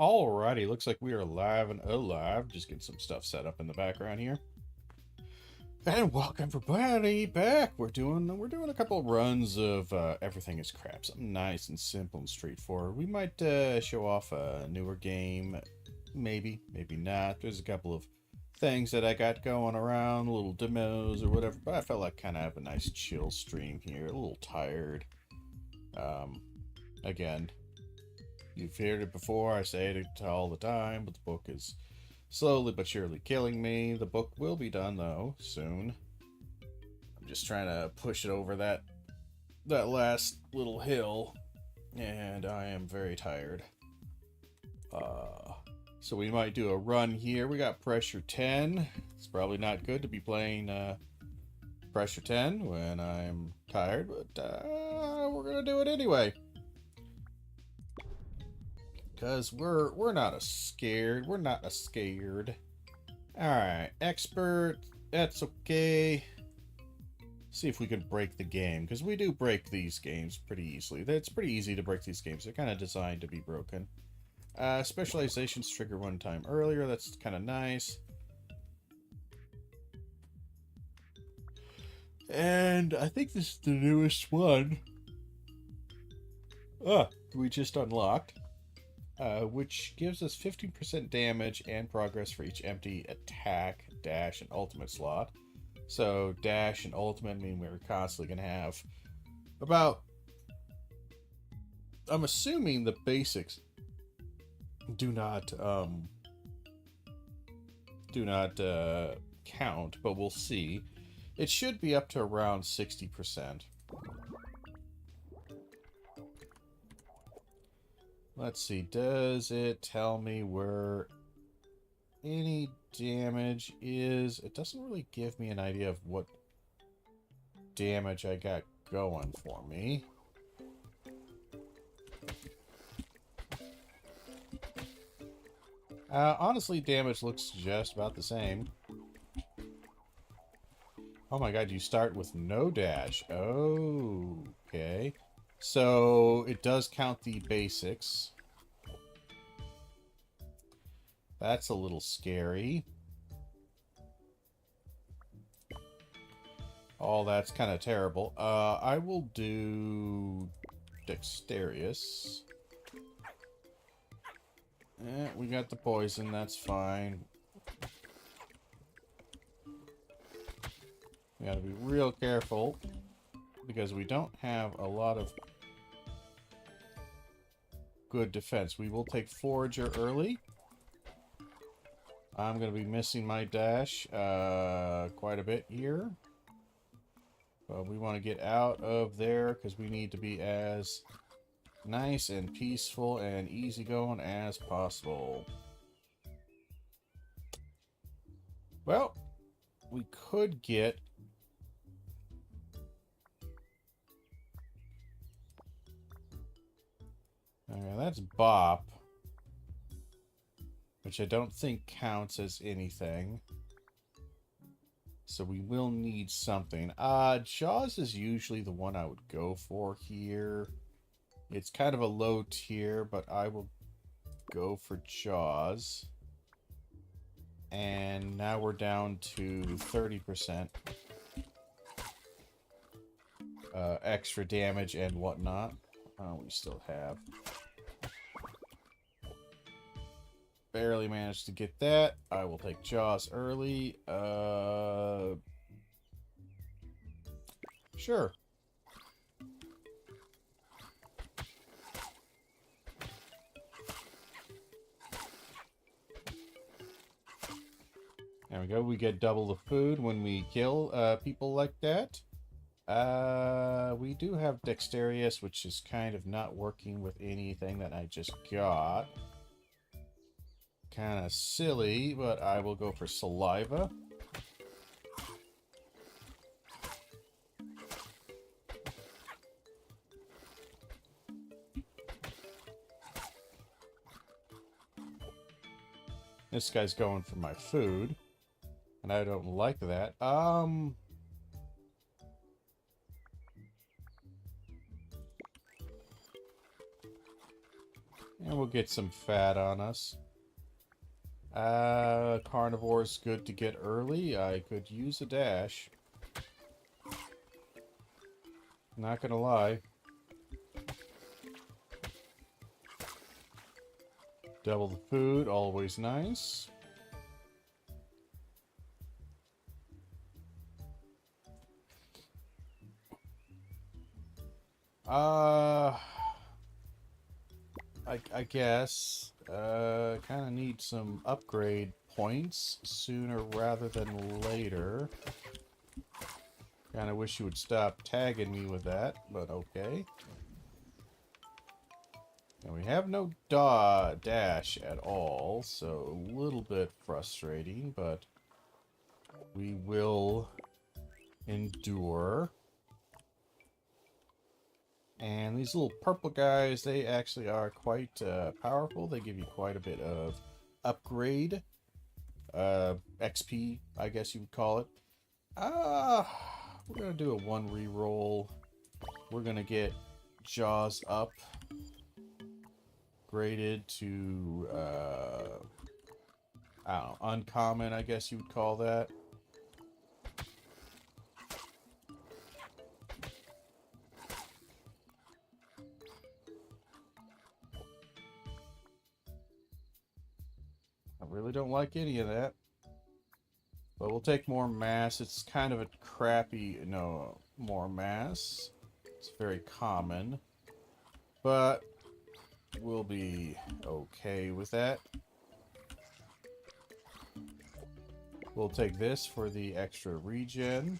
Alrighty, looks like we are live and alive. Just getting some stuff set up in the background here. And welcome everybody back. We're doing a couple runs of Everything is Crap. Something nice and simple and straightforward. We might show off a newer game. Maybe, maybe not. There's a couple of things that I got going around, little demos or whatever, but I felt like kind of have a nice chill stream here. A little tired. Again, you've heard it before, I say it all the time, but the book is slowly but surely killing me. The book will be done, though, soon. I'm just trying to push it over that last little hill, and I am very tired. So we might do a run here. We got Pressure 10. It's probably not good to be playing Pressure 10 when I'm tired, but we're gonna do it anyway. Because we're not a scared. We're not a scared. Alright, expert. That's okay. See if we can break the game. Because we do break these games pretty easily. It's pretty easy to break these games. They're kind of designed to be broken. Specializations trigger one time earlier. That's kind of nice. And I think this is the newest one. We just unlocked. Which gives us 15% damage and progress for each empty attack, dash, and ultimate slot. So dash and ultimate mean we're constantly going to have about... I'm assuming the basics do not count, but we'll see. It should be up to around 60%. Let's see, does it tell me where any damage is? It doesn't really give me an idea of what damage I got going for me. Honestly, damage looks just about the same. Oh my god, you start with no dash. Oh, okay. So, it does count the basics. That's a little scary. Oh, that's kind of terrible. I will do Dexterous. We got the poison, that's fine. We gotta be real careful, because we don't have a lot of good defense. We will take Forager early. I'm going to be missing my dash quite a bit here. But we want to get out of there because we need to be as nice and peaceful and easygoing as possible. Well, we could get... Okay, that's Bop, which I don't think counts as anything. So we will need something. Jaws is usually the one I would go for here. It's kind of a low tier, but I will go for Jaws. And now we're down to 30%. Extra damage and whatnot. We still have... Barely managed to get that. I will take Jaws early. Sure. There we go. We get double the food when we kill people like that. We do have Dexterous, which is kind of not working with anything that I just got. Kind of silly, but I will go for Saliva. This guy's going for my food, and I don't like that. And we'll get some fat on us. Carnivore's good to get early. I could use a dash. Not gonna lie. Double the food, always nice. I guess, kind of need some upgrade points sooner rather than later. Kind of wish you would stop tagging me with that, but okay. And we have no dash at all, so a little bit frustrating, but we will endure. And these little purple guys, they actually are quite powerful. They give you quite a bit of upgrade. XP, I guess you would call it. We're going to do a 1 reroll. We're going to get Jaws up. Graded to, I don't know, uncommon, I guess you would call that. I really don't like any of that. But we'll take more mass. It's kind of a crappy, no, more mass. It's very common. But we'll be okay with that. We'll take this for the extra regen.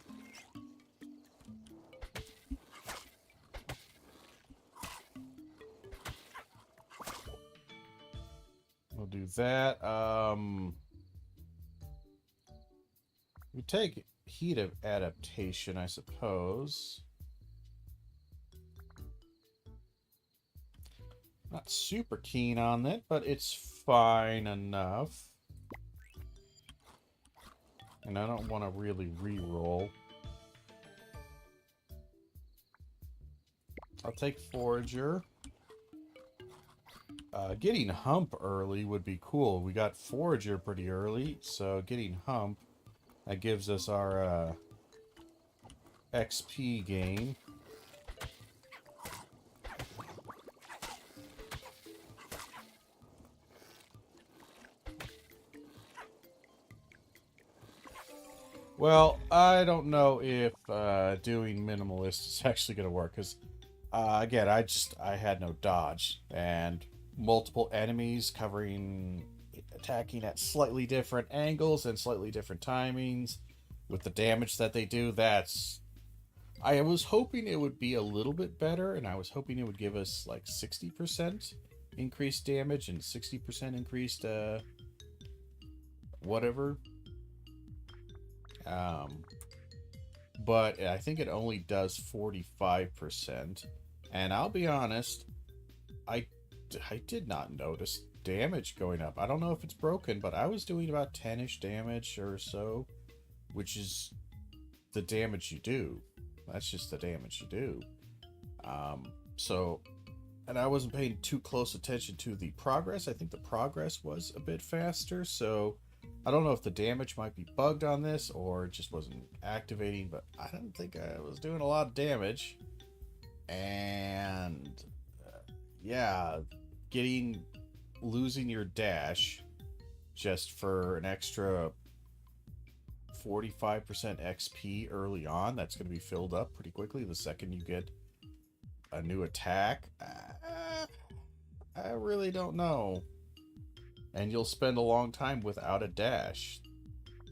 We'll do that. We take heat of adaptation, I suppose. Not super keen on it, but it's fine enough. And I don't want to really re-roll. I'll take Forager. Getting Hump early would be cool. We got Forager pretty early, so getting Hump, that gives us our XP gain. Well, I don't know if doing minimalist is actually going to work, because again, I had no dodge, and multiple enemies attacking at slightly different angles and slightly different timings with the damage that they do. I was hoping it would be a little bit better, and I was hoping it would give us like 60% increased damage and 60% increased whatever. But I think it only does 45%. And I'll be honest, I did not notice damage going up. I don't know if it's broken, but I was doing about 10-ish damage or so, which is the damage you do. That's just the damage you do. And I wasn't paying too close attention to the progress. I think the progress was a bit faster, so I don't know if the damage might be bugged on this or it just wasn't activating, but I don't think I was doing a lot of damage. And yeah, losing your dash just for an extra 45% XP early on, that's going to be filled up pretty quickly the second you get a new attack. I really don't know. And you'll spend a long time without a dash.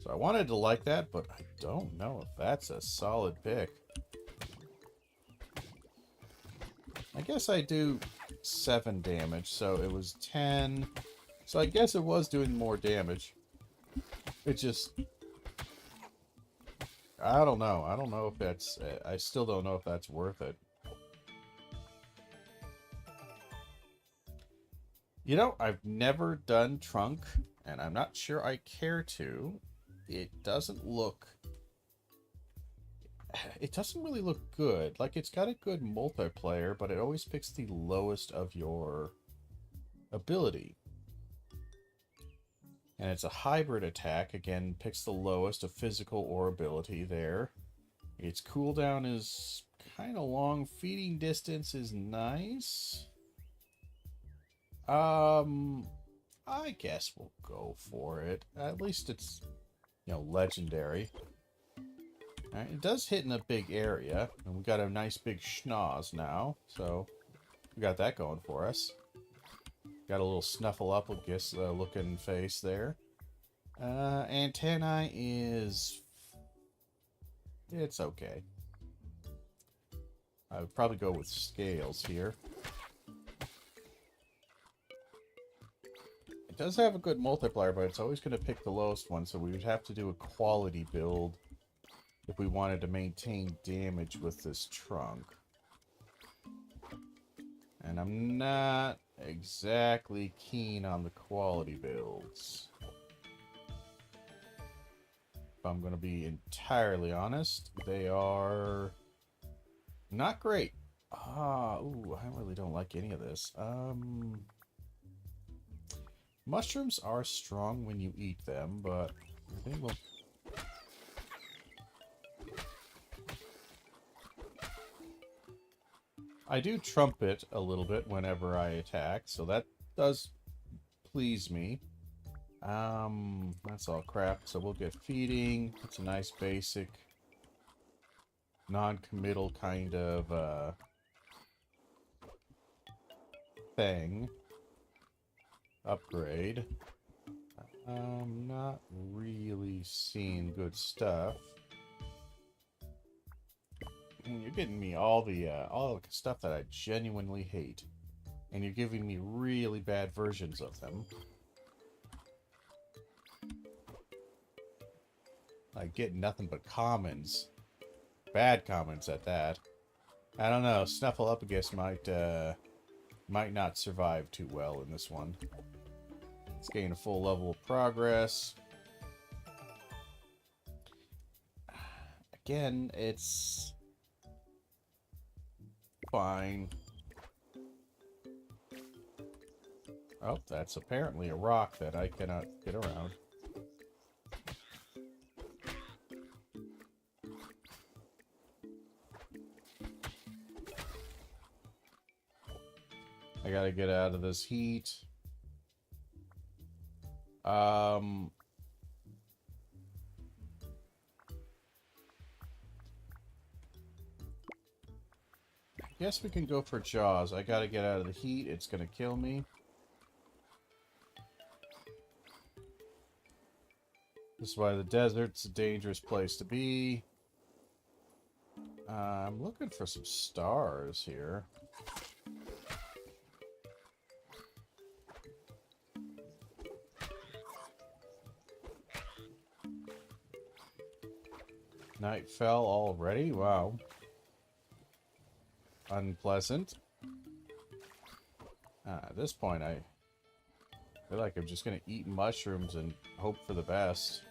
So I wanted to like that, but I don't know if that's a solid pick. I guess I do 7 damage, so it was 10. So I guess it was doing more damage. It just... I don't know. I don't know if that's... I still don't know if that's worth it. You know, I've never done Trunk, and I'm not sure I care to. It doesn't really look good. Like, it's got a good multiplayer, but it always picks the lowest of your ability. And it's a hybrid attack. Again, picks the lowest of physical or ability there. Its cooldown is kind of long. Feeding distance is nice. I guess we'll go for it. At least it's, you know, legendary. Alright, it does hit in a big area. And we got a nice big schnoz now. So, we got that going for us. Got a little Snuffleupagus looking face there. Antennae is... it's okay. I would probably go with scales here. It does have a good multiplier, but it's always going to pick the lowest one, so we would have to do a quality build if we wanted to maintain damage with this trunk. And I'm not exactly keen on the quality builds. If I'm going to be entirely honest, they are not great. Ooh, I really don't like any of this. Mushrooms are strong when you eat them, but I think we'll... I do trumpet a little bit whenever I attack, so that does please me. That's all crap, so we'll get feeding. It's a nice basic non-committal kind of thing. Upgrade. Not really seeing good stuff. You're getting me all the stuff that I genuinely hate, and you're giving me really bad versions of them. I get nothing but commons, bad commons at that. I don't know. Snuffleupagus might not survive too well in this one. Let's gain a full level of progress. Again, it's fine. Oh, that's apparently a rock that I cannot get around. I gotta get out of this heat. I guess we can go for Jaws. I gotta get out of the heat. It's gonna kill me. This is why the desert's a dangerous place to be. I'm looking for some stars here. Night fell already? Wow. Unpleasant. At this point, I feel like I'm just going to eat mushrooms and hope for the best.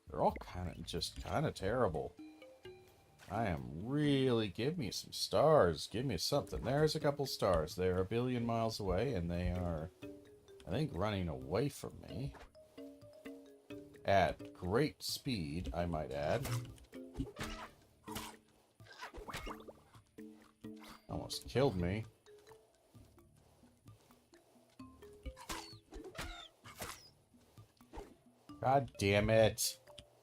They're all kind of terrible. I am really... give me some stars. Give me something. There's a couple stars. They're 1 billion miles away, and they are, I think, running away from me. At great speed, I might add. Almost killed me. God damn it.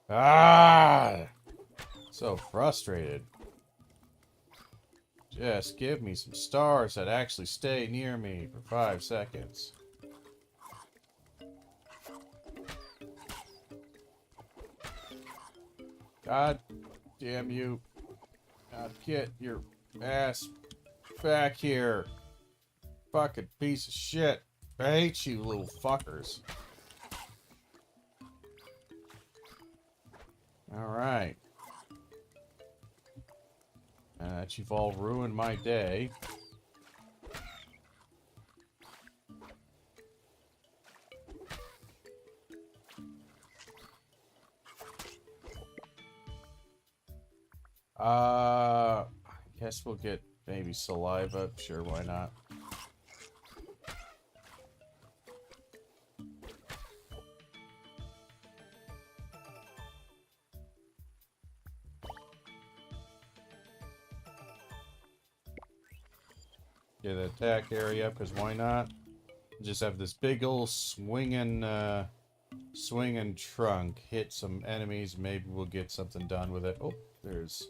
Ah! So frustrated. Just give me some stars that actually stay near me for 5 seconds. God damn you. Now get your ass back here. Fucking piece of shit. I hate you little fuckers. Alright. You've all ruined my day. I guess we'll get maybe saliva. Sure, why not? Get the attack area, because why not? Just have this big ol' swinging trunk. Hit some enemies. Maybe we'll get something done with it. Oh, there's...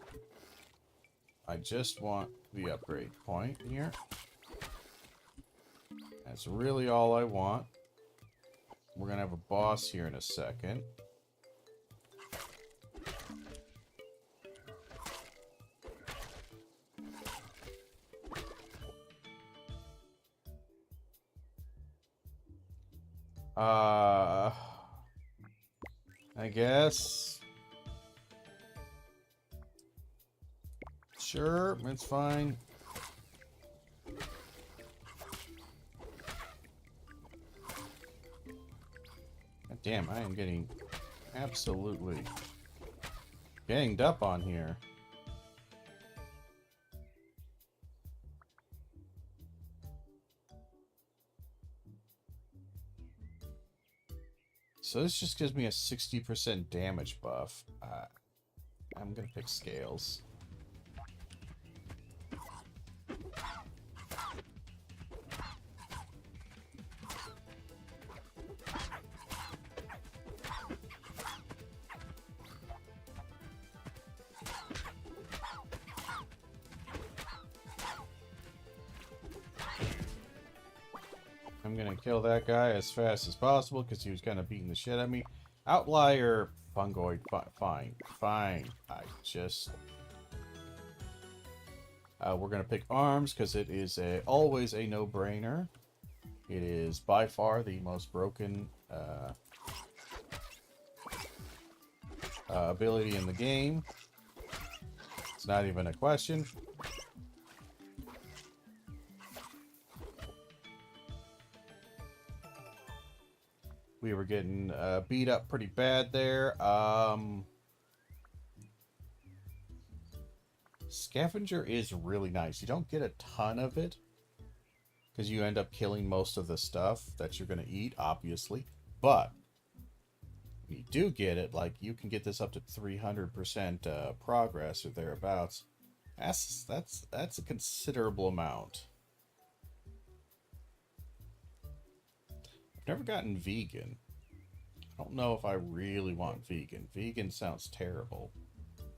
I just want the upgrade point here. That's really all I want. We're gonna have a boss here in a second. I guess. Sure, it's fine. God damn, I am getting absolutely ganged up on here. So this just gives me a 60% damage buff. I'm gonna pick scales. I'm gonna kill that guy as fast as possible because he was kind of beating the shit out of me. Outlier fungoid, fine. I just... we're gonna pick arms because it is always a no-brainer. It is by far the most broken ability in the game. It's not even a question. We were getting beat up pretty bad there. Scavenger is really nice. You don't get a ton of it because you end up killing most of the stuff that you're going to eat, obviously. But when you do get it, like, you can get this up to 300% progress or thereabouts. That's a considerable amount. I've never gotten vegan. I don't know if I really want vegan. Vegan sounds terrible.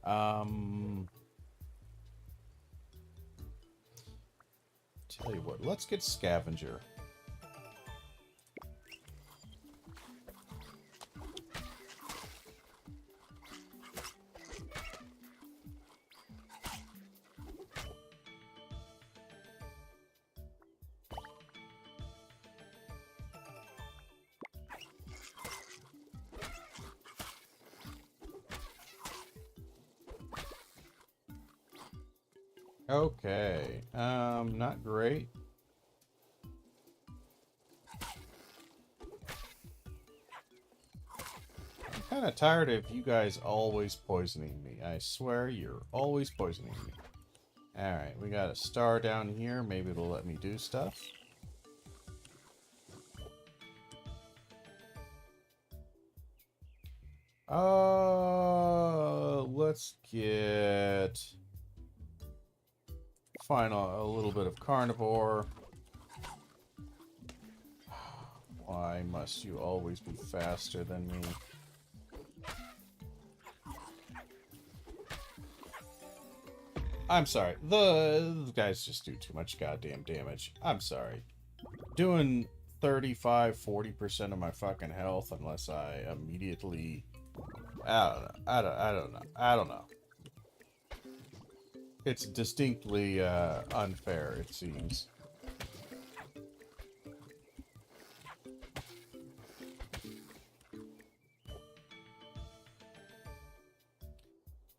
Tell you what, let's get scavenger. Okay, not great. I'm kind of tired of you guys always poisoning me. I swear, you're always poisoning me. Alright, we got a star down here. Maybe it'll let me do stuff. Let's get... a little bit of carnivore. Why must you always be faster than me? I'm sorry. The guys just do too much goddamn damage. I'm sorry. Doing 35-40% of my fucking health unless I immediately... I don't know. It's distinctly unfair, it seems.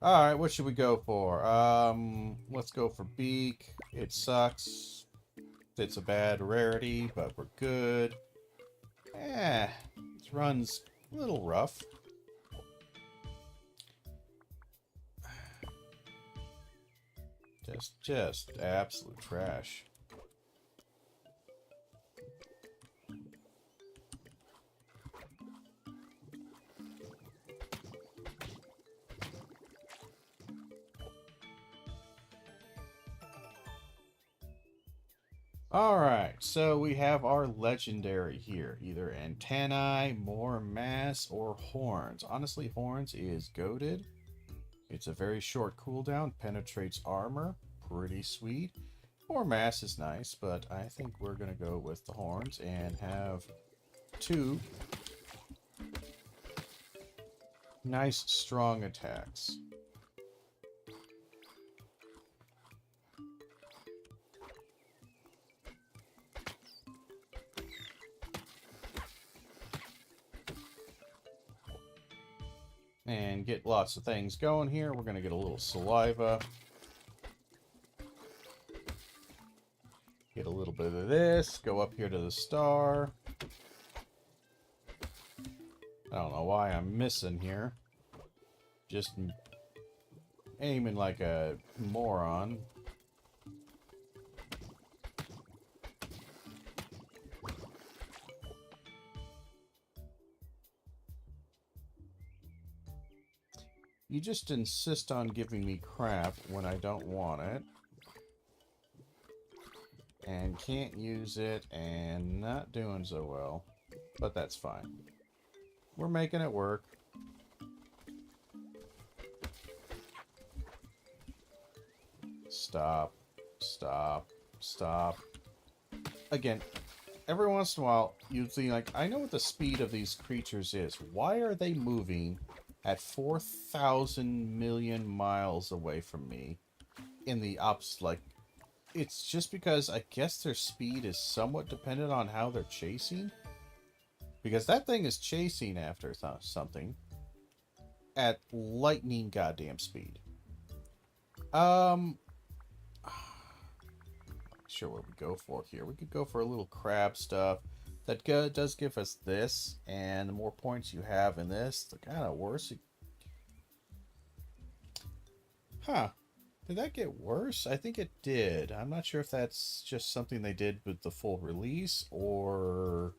Alright, what should we go for? Let's go for Beak. It sucks. It's a bad rarity, but we're good. This run's a little rough. Just absolute trash. Alright, so we have our legendary here. Either antennae, more mass, or horns. Honestly, horns is goated. It's a very short cooldown, penetrates armor. Pretty sweet. More mass is nice, but I think we're going to go with the horns and have two nice strong attacks. And get lots of things going here. We're going to get a little saliva. Get a little bit of this. Go up here to the star. I don't know why I'm missing here. Just aiming like a moron. You just insist on giving me crap when I don't want it. And can't use it, and not doing so well. But that's fine. We're making it work. Stop. Stop. Stop. Again, every once in a while, you think, like, I know what the speed of these creatures is. Why are they moving at 4,000 million miles away from me in the opposite? Like, it's just because I guess their speed is somewhat dependent on how they're chasing. Because that thing is chasing after something at lightning goddamn speed. Sure what we go for here. We could go for a little crab stuff. That does give us this, and the more points you have in this, the kind of worse it... Huh. Did that get worse? I think it did. I'm not sure if that's just something they did with the full release, or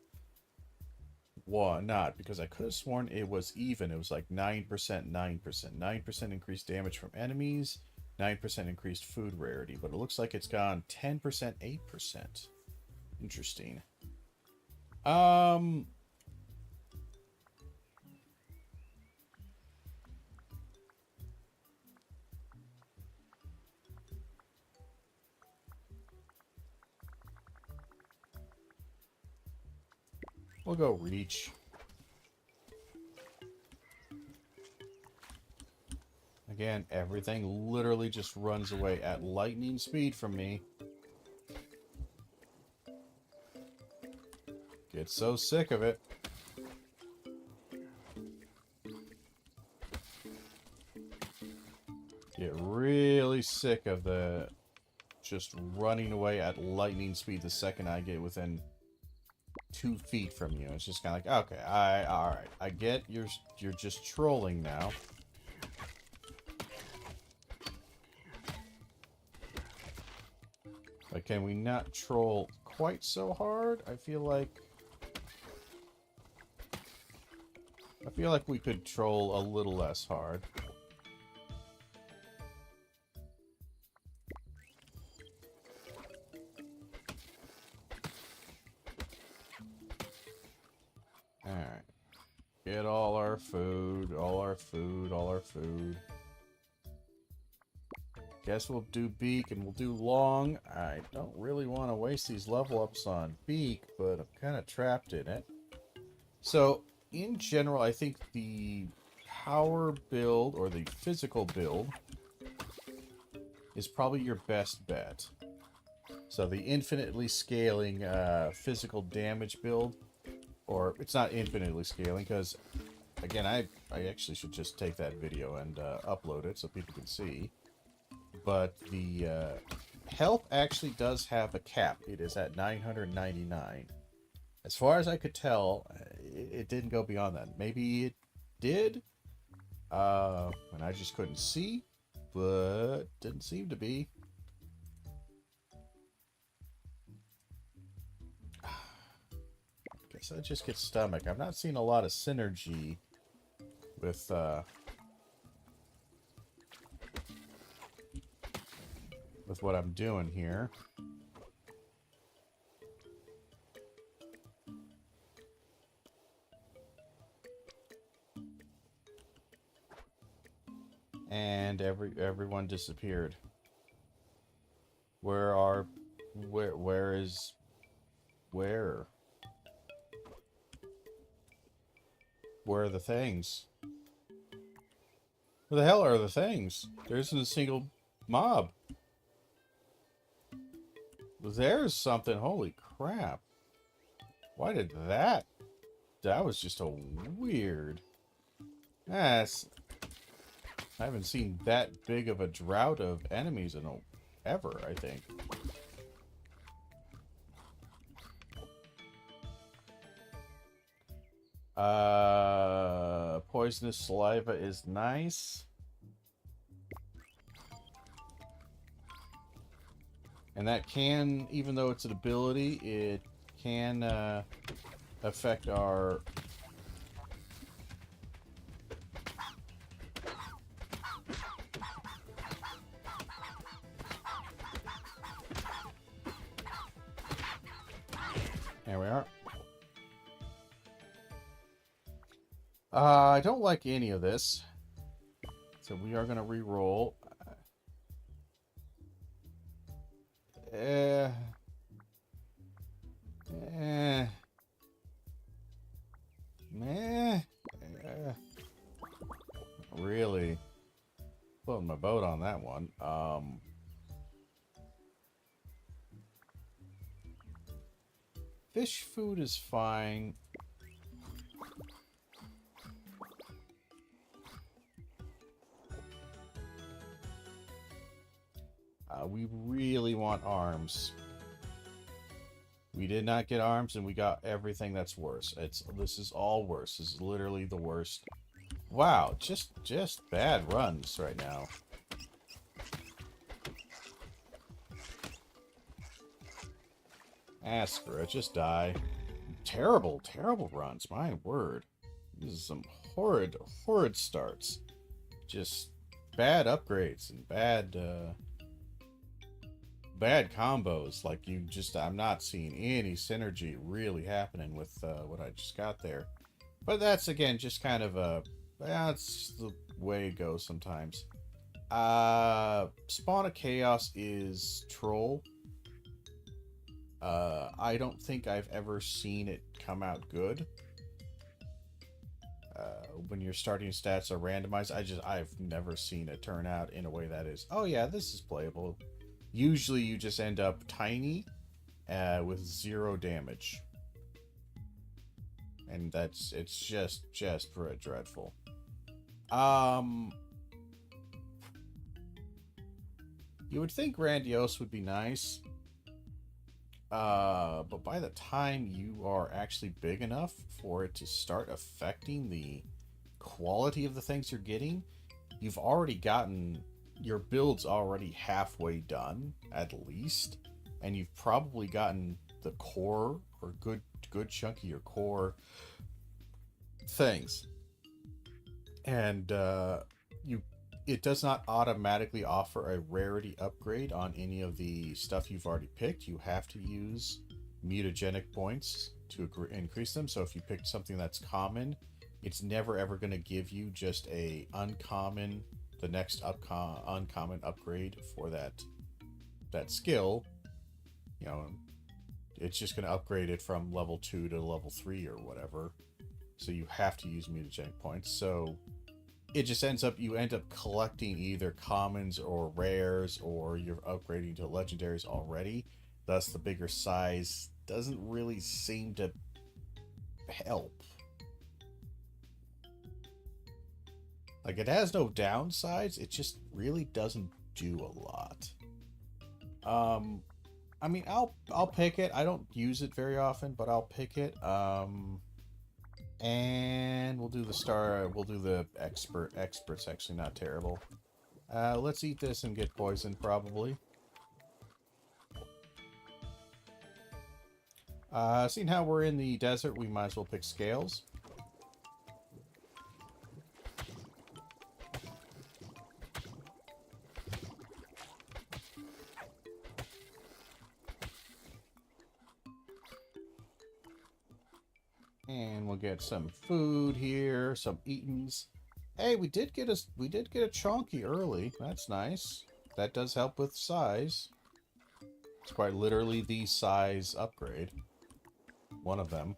what not, because I could have sworn it was even. It was like 9%, 9%. 9% increased damage from enemies, 9% increased food rarity, but it looks like it's gone 10%, 8%. Interesting. We'll go reach. Again, everything literally just runs away at lightning speed from me. Get so sick of it. Get really sick of the just running away at lightning speed the second I get within 2 feet from you. It's just kind of like, okay, alright. I get you're just trolling now. But can we not troll quite so hard? I feel like we could troll a little less hard. Alright. Get all our food, all our food, all our food. Guess we'll do beak and we'll do long. I don't really want to waste these level ups on beak, but I'm kind of trapped in it. So, in general, I think the power build, or the physical build, is probably your best bet. So the infinitely scaling physical damage build, or it's not infinitely scaling, because, again, I actually should just take that video and upload it so people can see. But the health actually does have a cap. It is at 999. As far as I could tell, it didn't go beyond that. Maybe it did, and I just couldn't see, but didn't seem to be. Guess I just get stomach. I've not seen a lot of synergy with what I'm doing here. And everyone disappeared. Where are where are the things? Where the hell are the things? There isn't a single mob. There's something. Holy crap. Why did that? That was just a weird. Yes. I haven't seen that big of a drought of enemies in ever, I think. Poisonous saliva is nice. And that can, even though it's an ability, it can affect our... There we are. I don't like any of this. So we are going to re-roll. Really floating my boat on that one. Fish food is fine. We really want arms. We did not get arms, and we got everything that's worse. This is all worse. This is literally the worst. Wow, just bad runs right now. Screw it, just die. Terrible, terrible runs, my word. This is some horrid, horrid starts. Just bad upgrades and bad combos. Like, I'm not seeing any synergy really happening with what I just got there. But that's, again, just kind of that's the way it goes sometimes. Spawn of Chaos is troll. I don't think I've ever seen it come out good. When your starting stats are randomized, I've never seen it turn out in a way that is, oh yeah, this is playable. Usually you just end up tiny, with 0 damage. And it's just dreadful. You would think Grandiose would be nice. But by the time you are actually big enough for it to start affecting the quality of the things you're getting, you've already gotten... Your build's already halfway done, at least. And you've probably gotten the core, or good chunk of your core things. And, it does not automatically offer a rarity upgrade on any of the stuff you've already picked. You have to use mutagenic points to increase them. So if you picked something that's common, it's never ever going to give you just a uncommon, the next uncommon upgrade for that skill. You know, it's just going to upgrade it from level 2 to level 3 or whatever. So you have to use mutagenic points. So it just you end up collecting either commons or rares, or you're upgrading to legendaries already. Thus, the bigger size doesn't really seem to help. Like, it has no downsides, it just really doesn't do a lot. I mean, I'll pick it. I don't use it very often, but I'll pick it. And we'll do the expert. Expert's actually not terrible. Let's eat this and get poisoned, probably. Seeing how we're in the desert, we might as well pick scales. And we'll get some food here, some eatings. Hey, we did get a chonky early. That's nice. That does help with size. It's quite literally the size upgrade. One of them.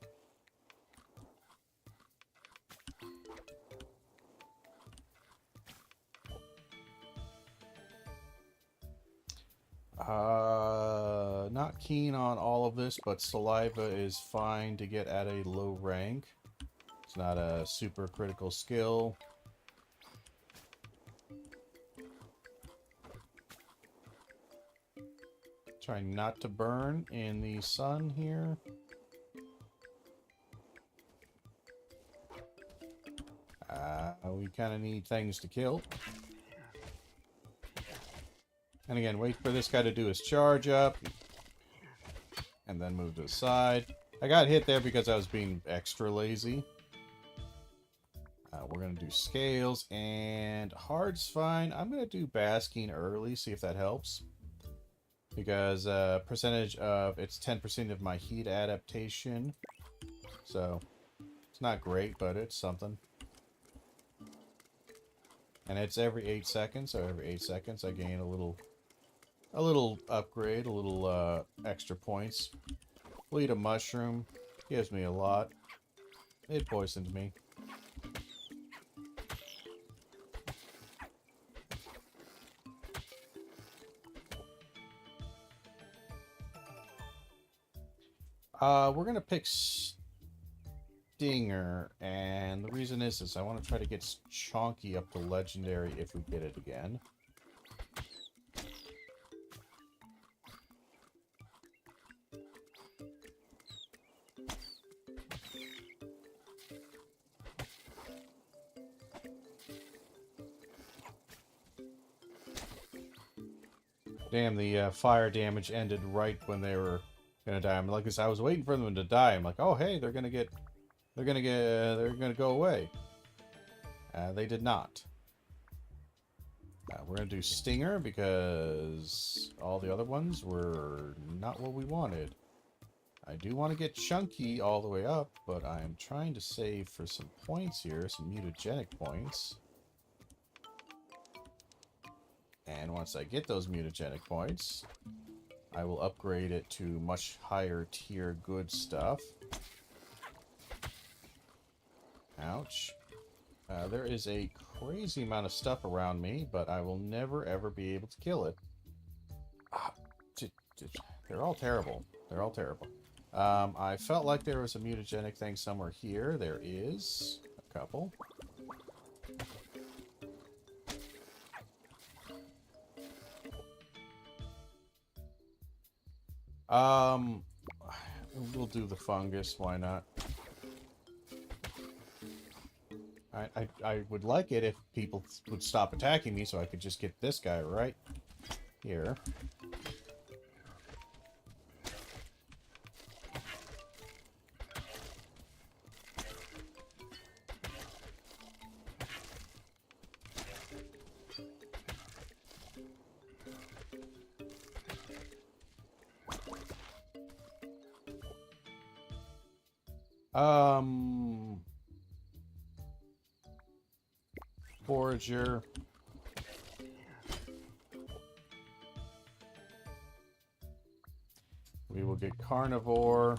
Not keen on all of this, but saliva is fine to get at a low rank. It's not a super critical skill. Try not to burn in the sun here. We kind of need things to kill. And again, wait for this guy to do his charge up. And then move to the side. I got hit there because I was being extra lazy. We're going to do scales. And hard's fine. I'm going to do basking early, see if that helps. Because percentage of... It's 10% of my heat adaptation. So, it's not great, but it's something. And it's every 8 seconds, so every 8 seconds I gain a little upgrade, a little extra points. We'll eat a mushroom. Gives me a lot. It poisoned me. We're gonna pick Stinger, and the reason is I want to try to get Chonky up to Legendary if we get it again. Damn, the fire damage ended right when they were gonna die. I'm like, I was waiting for them to die. I'm like, oh hey, they're gonna go away. They did not. We're gonna do Stinger because all the other ones were not what we wanted. I do want to get Chunky all the way up, but I'm trying to save for some points here, some mutagenic points. And once I get those mutagenic points, I will upgrade it to much higher tier good stuff. Ouch. There is a crazy amount of stuff around me, but I will never ever be able to kill it. They're all terrible. They're all terrible. I felt like there was a mutagenic thing somewhere here. There is a couple. We'll do the fungus, why not? I would like it if people would stop attacking me so I could just get this guy right here. Forager. We will get Carnivore.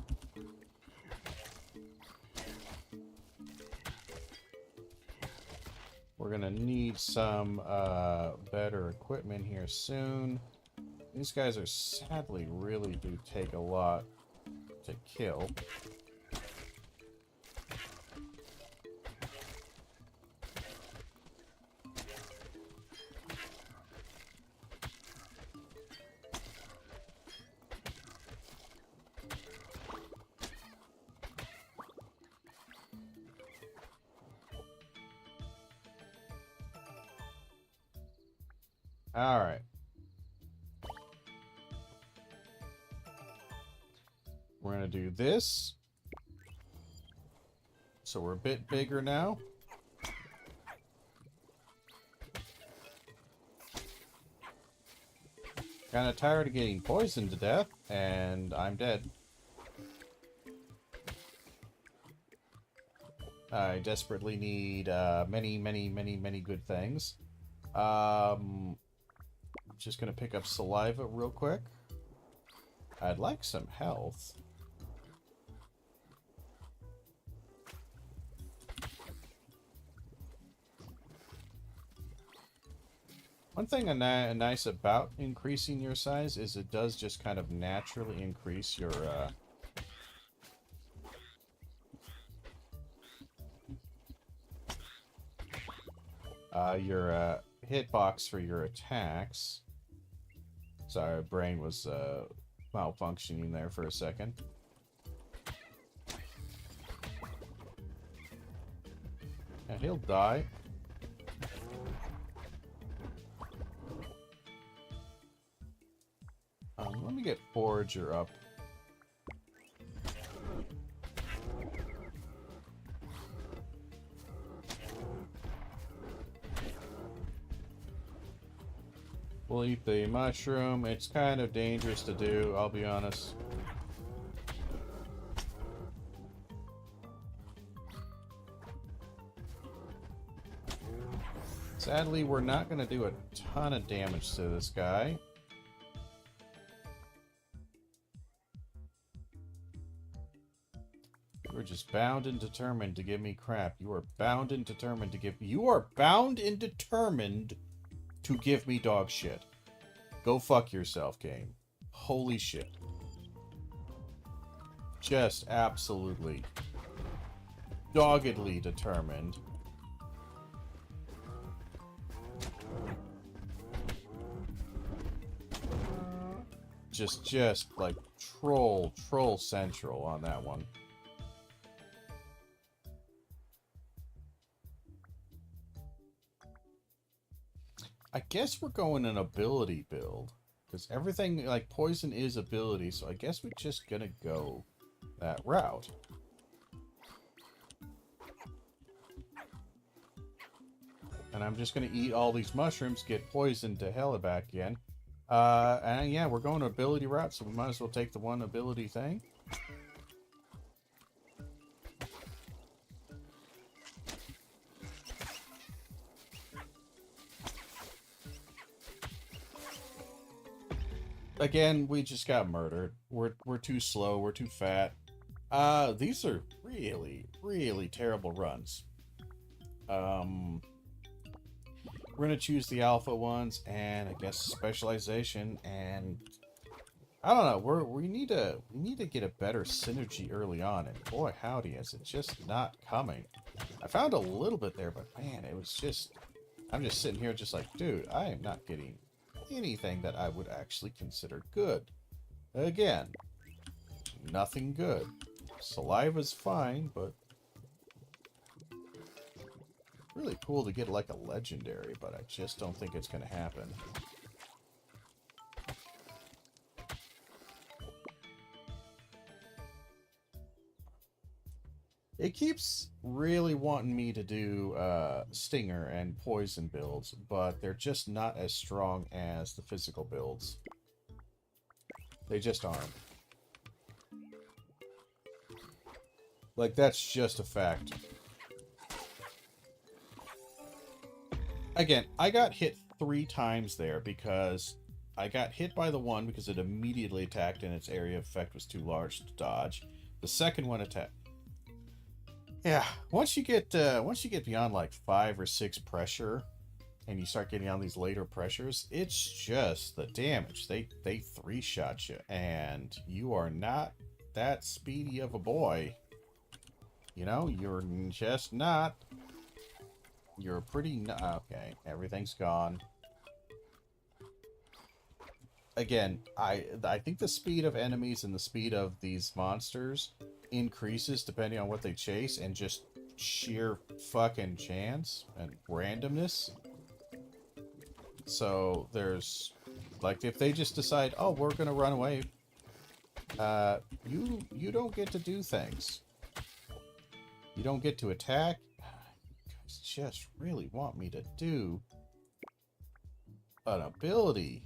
We're gonna need some better equipment here soon. These guys are sadly really do take a lot to kill. Alright. We're gonna do this. So we're a bit bigger now. Kind of tired of getting poisoned to death, and I'm dead. I desperately need many good things. Just gonna pick up saliva real quick. I'd like some health. One thing nice about increasing your size is it does just kind of naturally increase your hitbox for your attacks. Sorry, my brain was malfunctioning there for a second. And he'll die. Let me get Forager up. We'll eat the mushroom. It's kind of dangerous to do, I'll be honest. Sadly, we're not going to do a ton of damage to this guy. You're just bound and determined to give me crap. You are bound and determined to give... You are bound and determined to give me dog shit. Go fuck yourself, game. Holy shit. Just absolutely doggedly determined. Just like troll central on that one. I guess we're going an ability build. Because everything, like, poison is ability, so I guess we're just gonna go that route. And I'm just gonna eat all these mushrooms, get poisoned to hell back again. And yeah, we're going ability route, so we might as well take the one ability thing. Again, we just got murdered. We're too slow, we're too fat. These are really terrible runs. We're gonna choose the alpha ones, and I guess specialization, and I don't know. We need to get a better synergy early on, and boy howdy, is it just not coming. I found a little bit there, but man, it was just. I'm just sitting here, just like, dude, I am not getting anything that I would actually consider good. Again, nothing good. Saliva's fine, but really cool to get like a legendary, but I just don't think it's going to happen. It keeps really wanting me to do Stinger and Poison builds, but they're just not as strong as the physical builds. They just aren't. Like, that's just a fact. Again, I got hit 3 times there because I got hit by the one because it immediately attacked and its area of effect was too large to dodge. The second one attacked. Yeah, once you get beyond like 5 or 6 pressure, and you start getting on these later pressures, it's just the damage. They 3-shot you, and you are not that speedy of a boy. You know, you're just not. You're pretty... Okay, everything's gone. Again, I think the speed of enemies and the speed of these monsters increases depending on what they chase, and just sheer fucking chance and randomness. So there's... Like, if they just decide, oh, we're gonna run away, You don't get to do things. You don't get to attack. You guys just really want me to do an ability,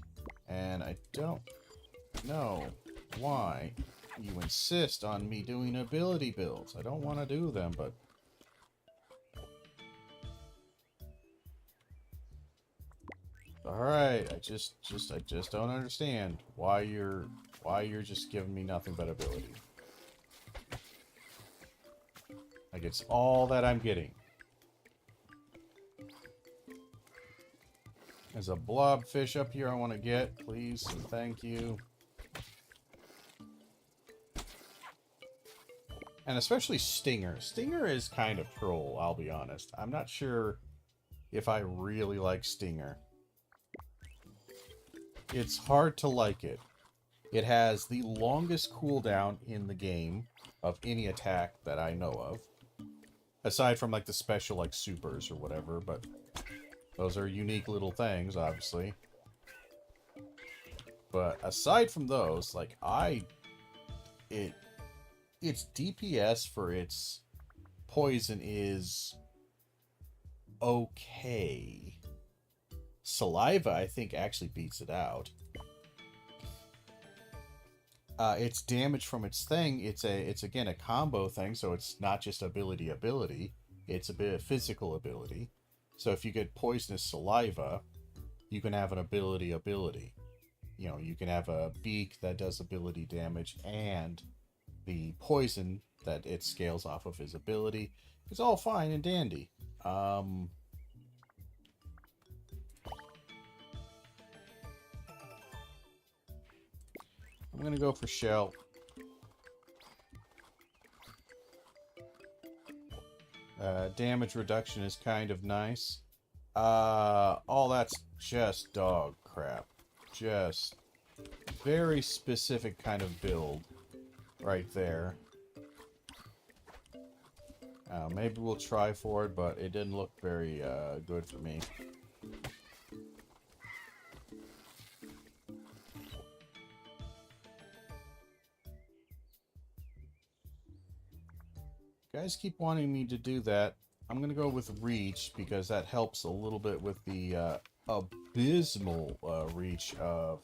and I don't know why you insist on me doing ability builds. I don't want to do them, but all right. I just don't understand why you're just giving me nothing but ability. Like, it's all that I'm getting. There's a blobfish up here I want to get, please, and thank you. And especially Stinger. Stinger is kind of troll, I'll be honest. I'm not sure if I really like Stinger. It's hard to like it. It has the longest cooldown in the game of any attack that I know of. Aside from, like, the special, like, supers or whatever, but those are unique little things, obviously. But aside from those, like, its DPS for its poison is okay. Saliva, I think, actually beats it out. Its damage from its thing, it's again a combo thing, so it's not just ability. It's a bit of physical ability. So if you get poisonous saliva, you can have an ability. You know, you can have a beak that does ability damage, and the poison that it scales off of his ability. It's all fine and dandy. I'm gonna go for Shell. Damage reduction is kind of nice. All that's just dog crap. Just very specific kind of build right there. Maybe we'll try for it, but it didn't look very good for me. Guys keep wanting me to do that. I'm gonna go with reach because that helps a little bit with the abysmal reach of...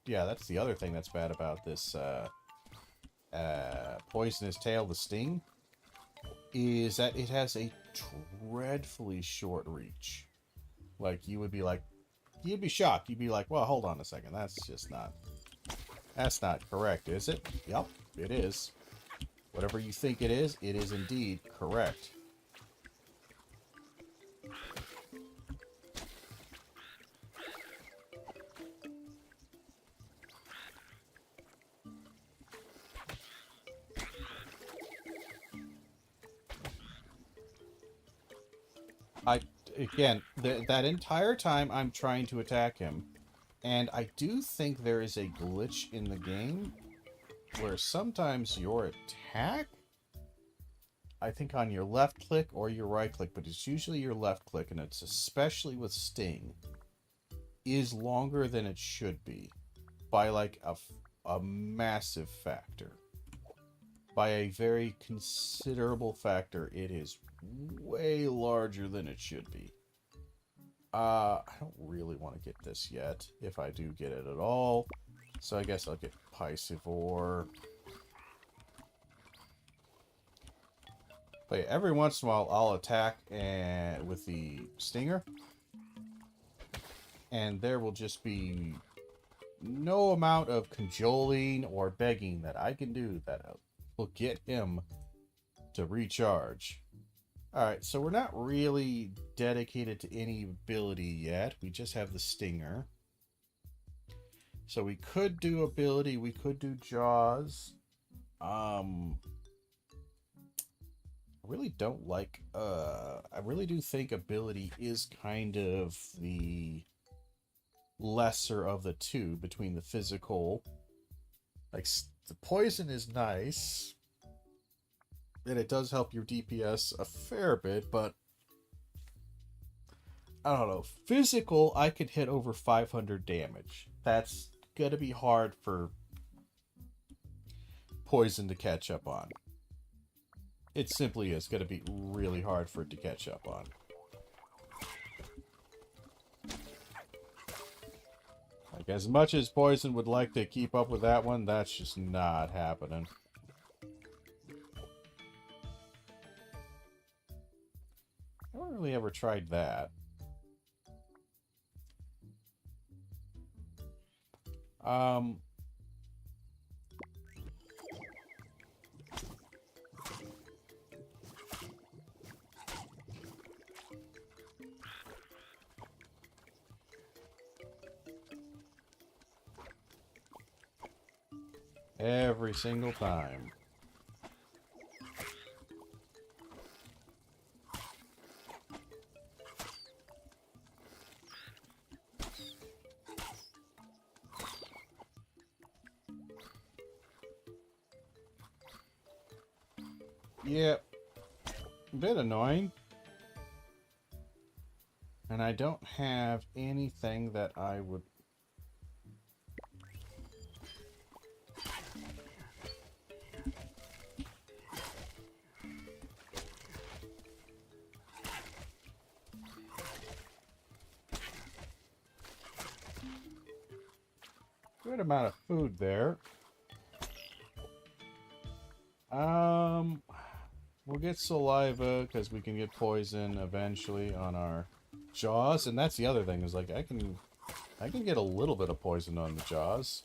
Yeah, that's the other thing that's bad about this poisonous tail, the sting, is that it has a dreadfully short reach. Like, you would be like, you'd be shocked. You'd be like, well, hold on a second. That's not correct, is it? Yep, it is. Whatever you think it is indeed correct. Again, that entire time I'm trying to attack him, and I do think there is a glitch in the game where sometimes your attack, I think on your left click or your right click, but it's usually your left click, and it's especially with Sting, is longer than it should be by like a massive factor. By a very considerable factor, it is way larger than it should be. I don't really want to get this yet, if I do get it at all. So I guess I'll get Piscivore. But yeah, every once in a while, I'll attack with the Stinger. And there will just be no amount of cajoling or begging that I can do that will get him to recharge. Alright, so we're not really dedicated to any ability yet. We just have the Stinger. So we could do ability, we could do Jaws. I really don't like, I really do think ability is kind of the lesser of the two between the physical. Like, the poison is nice, and it does help your DPS a fair bit, but I don't know. Physical, I could hit over 500 damage. That's gonna be hard for poison to catch up on. It simply is going to be really hard for it to catch up on. Like, as much as poison would like to keep up with that one, that's just not happening. I haven't really ever tried that. Every single time. Yep. A bit annoying. And I don't have anything that I would... Good amount of food there. We'll get saliva because we can get poison eventually on our jaws, and that's the other thing is like I can get a little bit of poison on the jaws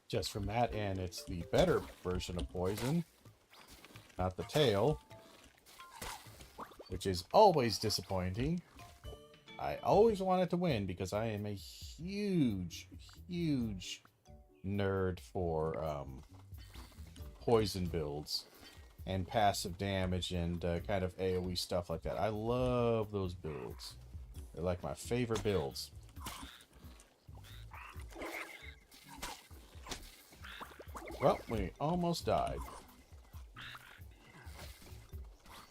just from that, and it's the better version of poison, not the tail, which is always disappointing. I always wanted to win because I am a huge nerd for poison builds and passive damage and kind of AoE stuff like that. I love those builds. They're like my favorite builds. Well, we almost died.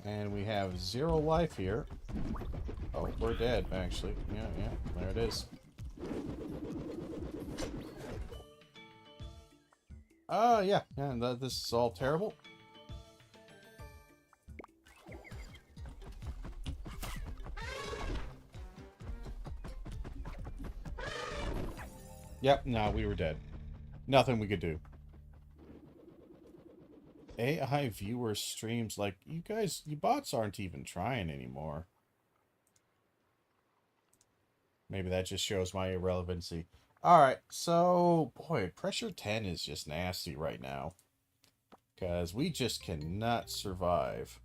And we have 0 life here. Oh, we're dead, actually. Yeah, there it is. Yeah, and this is all terrible. Yep, no, we were dead. Nothing we could do. AI viewer streams, like, you guys, you bots aren't even trying anymore. Maybe that just shows my irrelevancy. Alright, so, boy, pressure 10 is just nasty right now. Because we just cannot survive.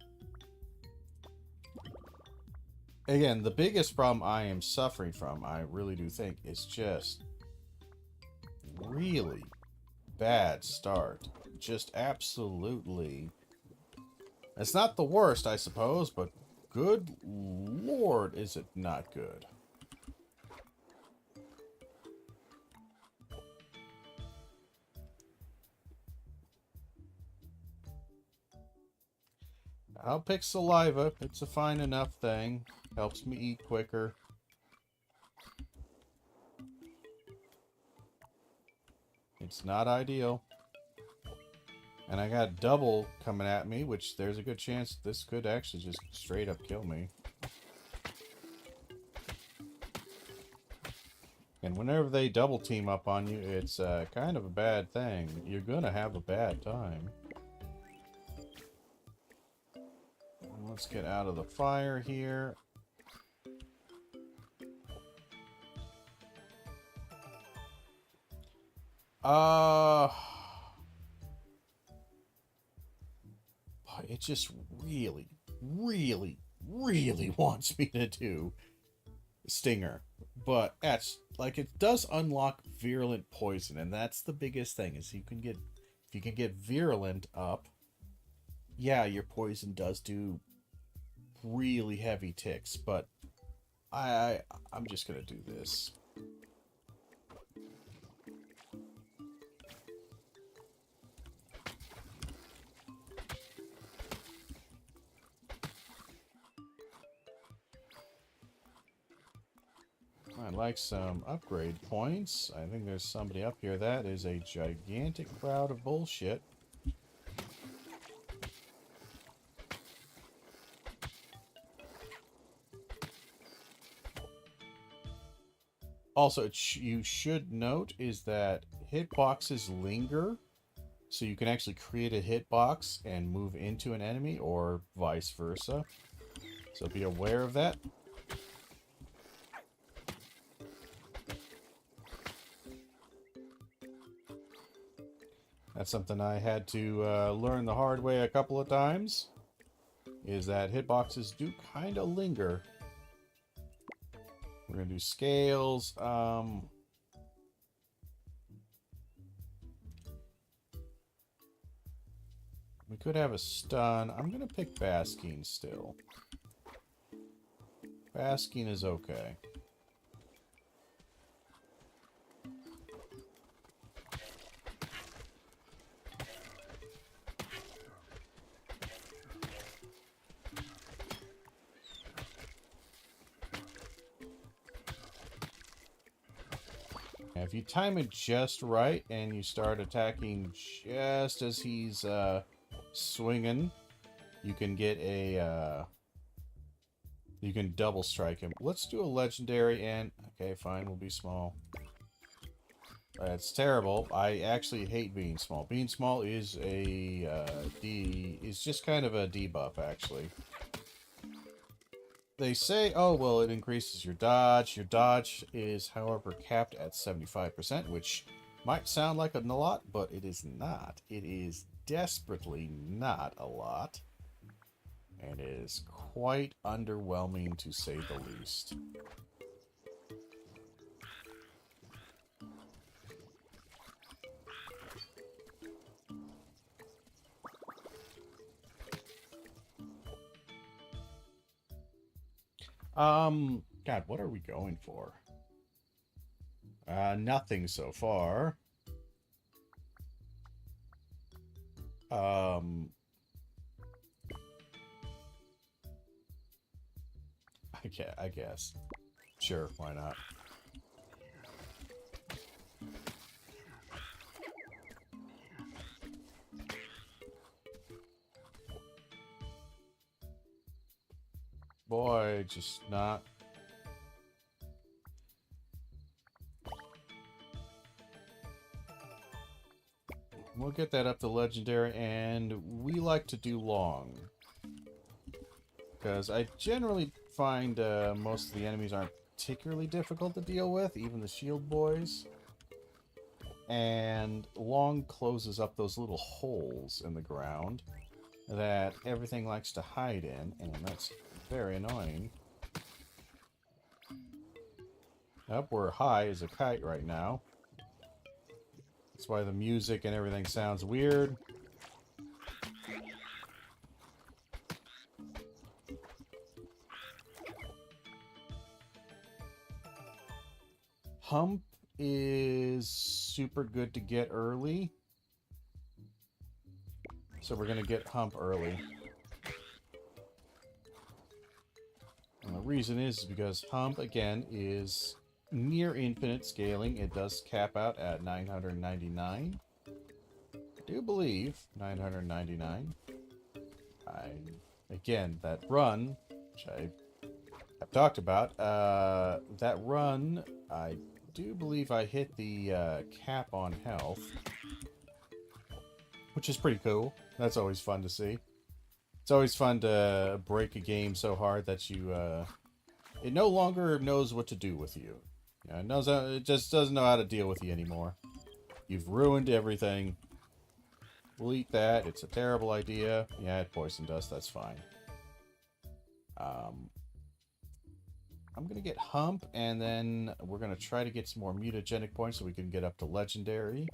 Again, the biggest problem I am suffering from, I really do think, is just really bad start. Just absolutely. It's not the worst, I suppose, but good lord, is it not good. I'll pick saliva. It's a fine enough thing. Helps me eat quicker. It's not ideal. And I got double coming at me, which there's a good chance this could actually just straight up kill me. And whenever they double team up on you, it's kind of a bad thing. You're gonna have a bad time. Let's get out of the fire here. It just really wants me to do Stinger. But that's like, it does unlock virulent poison, and that's the biggest thing is if you can get virulent up, yeah, your poison does do really heavy ticks, but I'm just gonna do this. I'd like some upgrade points. I think there's somebody up here. That is a gigantic crowd of bullshit. Also, you should note is that hitboxes linger, so you can actually create a hitbox and move into an enemy, or vice versa. So be aware of that. That's something I had to learn the hard way a couple of times, is that hitboxes do kind of linger. We're going to do scales. We could have a stun. I'm going to pick Basking still. Basking is okay. If you time it just right and you start attacking just as he's swinging, you can get a you can double strike him. Let's do a legendary and okay, fine, we'll be small. That's terrible. I actually hate being small. Being small is a is just kind of a debuff actually. They say, oh, well, it increases your dodge. Your dodge is, however, capped at 75%, which might sound like a lot, but it is not. It is desperately not a lot. And it is quite underwhelming, to say the least. God, what are we going for? Nothing so far. I guess. Sure, why not? Boy, just not... We'll get that up to legendary, and we like to do long. Because I generally find most of the enemies aren't particularly difficult to deal with, even the shield boys. And long closes up those little holes in the ground that everything likes to hide in, and that's very annoying. Up, we're high as a kite right now. That's why the music and everything sounds weird. Hump is super good to get early. So we're going to get Hump early. And the reason is because Hump, again, is near infinite scaling. It does cap out at 999. I do believe 999. Again, that run, which I've talked about, that run, I do believe I hit the cap on health, which is pretty cool. That's always fun to see. It's always fun to break a game so hard that you, it no longer knows what to do with you. You know, it just doesn't know how to deal with you anymore. You've ruined everything. We'll eat that. It's a terrible idea. Yeah, it poisoned us. That's fine. I'm going to get Hump, and then we're going to try to get some more mutagenic points so we can get up to Legendary.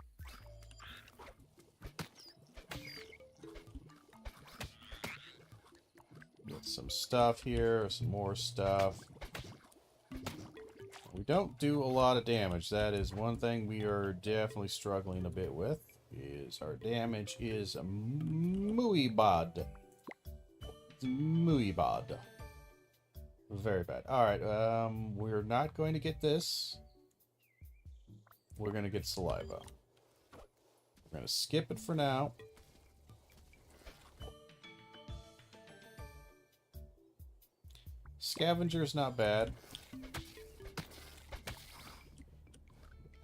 Get some stuff here, some more stuff. We don't do a lot of damage. That is one thing we are definitely struggling a bit with, is our damage is muy bad. Muy bad. Very bad. Alright, we're not going to get this. We're going to get Saliva. We're going to skip it for now. Scavenger's not bad.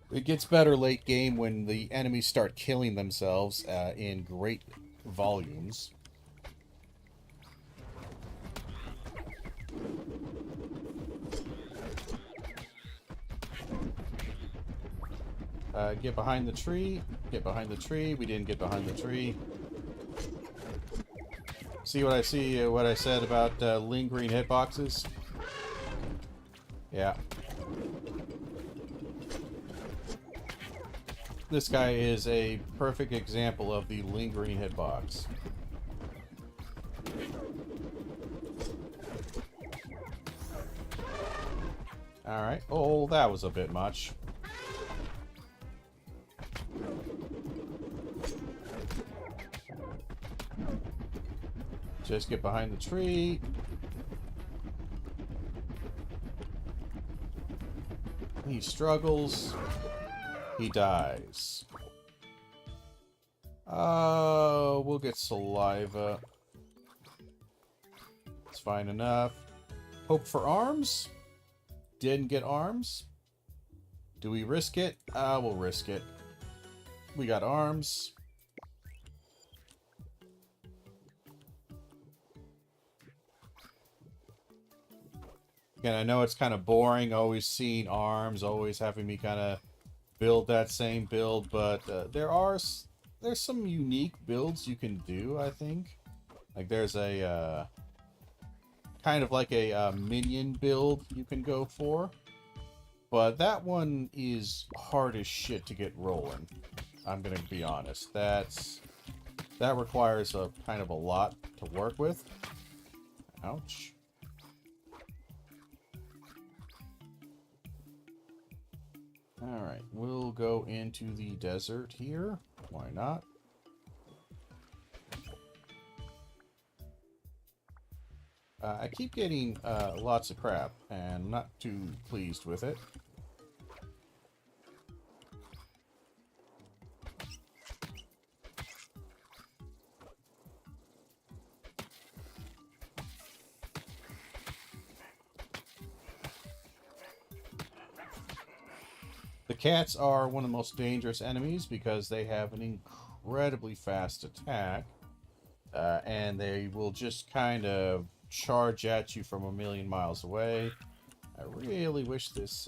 It gets better late game when the enemies start killing themselves in great volumes. Get behind the tree. Get behind the tree. We didn't get behind the tree. See what I see? What I said about lingering hitboxes? Yeah. This guy is a perfect example of the lingering hitbox. Alright. Oh, that was a bit much. Just get behind the tree. He struggles. He dies. We'll get saliva. It's fine enough. Hope for arms. Didn't get arms. Do we risk it? We'll risk it. We got arms. Again, I know it's kind of boring, always seeing arms, always having me kind of build that same build, but there's some unique builds you can do, I think. Like there's a kind of like a minion build you can go for, but that one is hard as shit to get rolling. I'm gonna be honest. That requires a kind of a lot to work with. Ouch. Alright, we'll go into the desert here. Why not? I keep getting lots of crap, and I'm not too pleased with it. The cats are one of the most dangerous enemies because they have an incredibly fast attack. And they will just kind of charge at you from a million miles away. I really wish this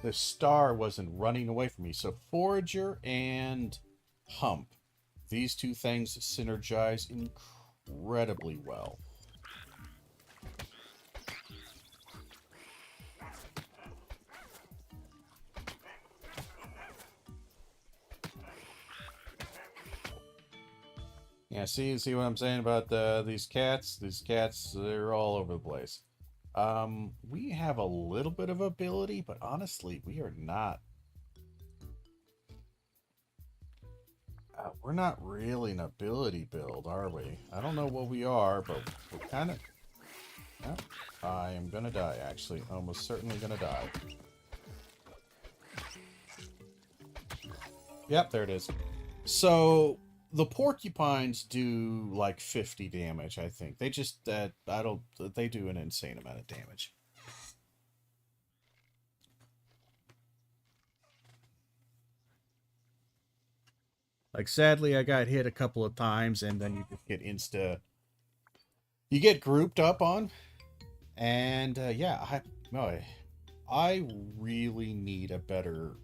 this star wasn't running away from me. So Forager and Hump. These two things synergize incredibly well. Yeah, see what I'm saying about these cats? These cats, they're all over the place. We have a little bit of ability, but honestly, we are not. We're not really an ability build, are we? I don't know what we are, but we're kind of... Oh, I am gonna die, actually. Almost certainly gonna die. Yep, there it is. So... the porcupines do like 50 damage, I think. They just, they do an insane amount of damage. Like, sadly, I got hit a couple of times, and then you just get you get grouped up on. And, yeah, I really need a better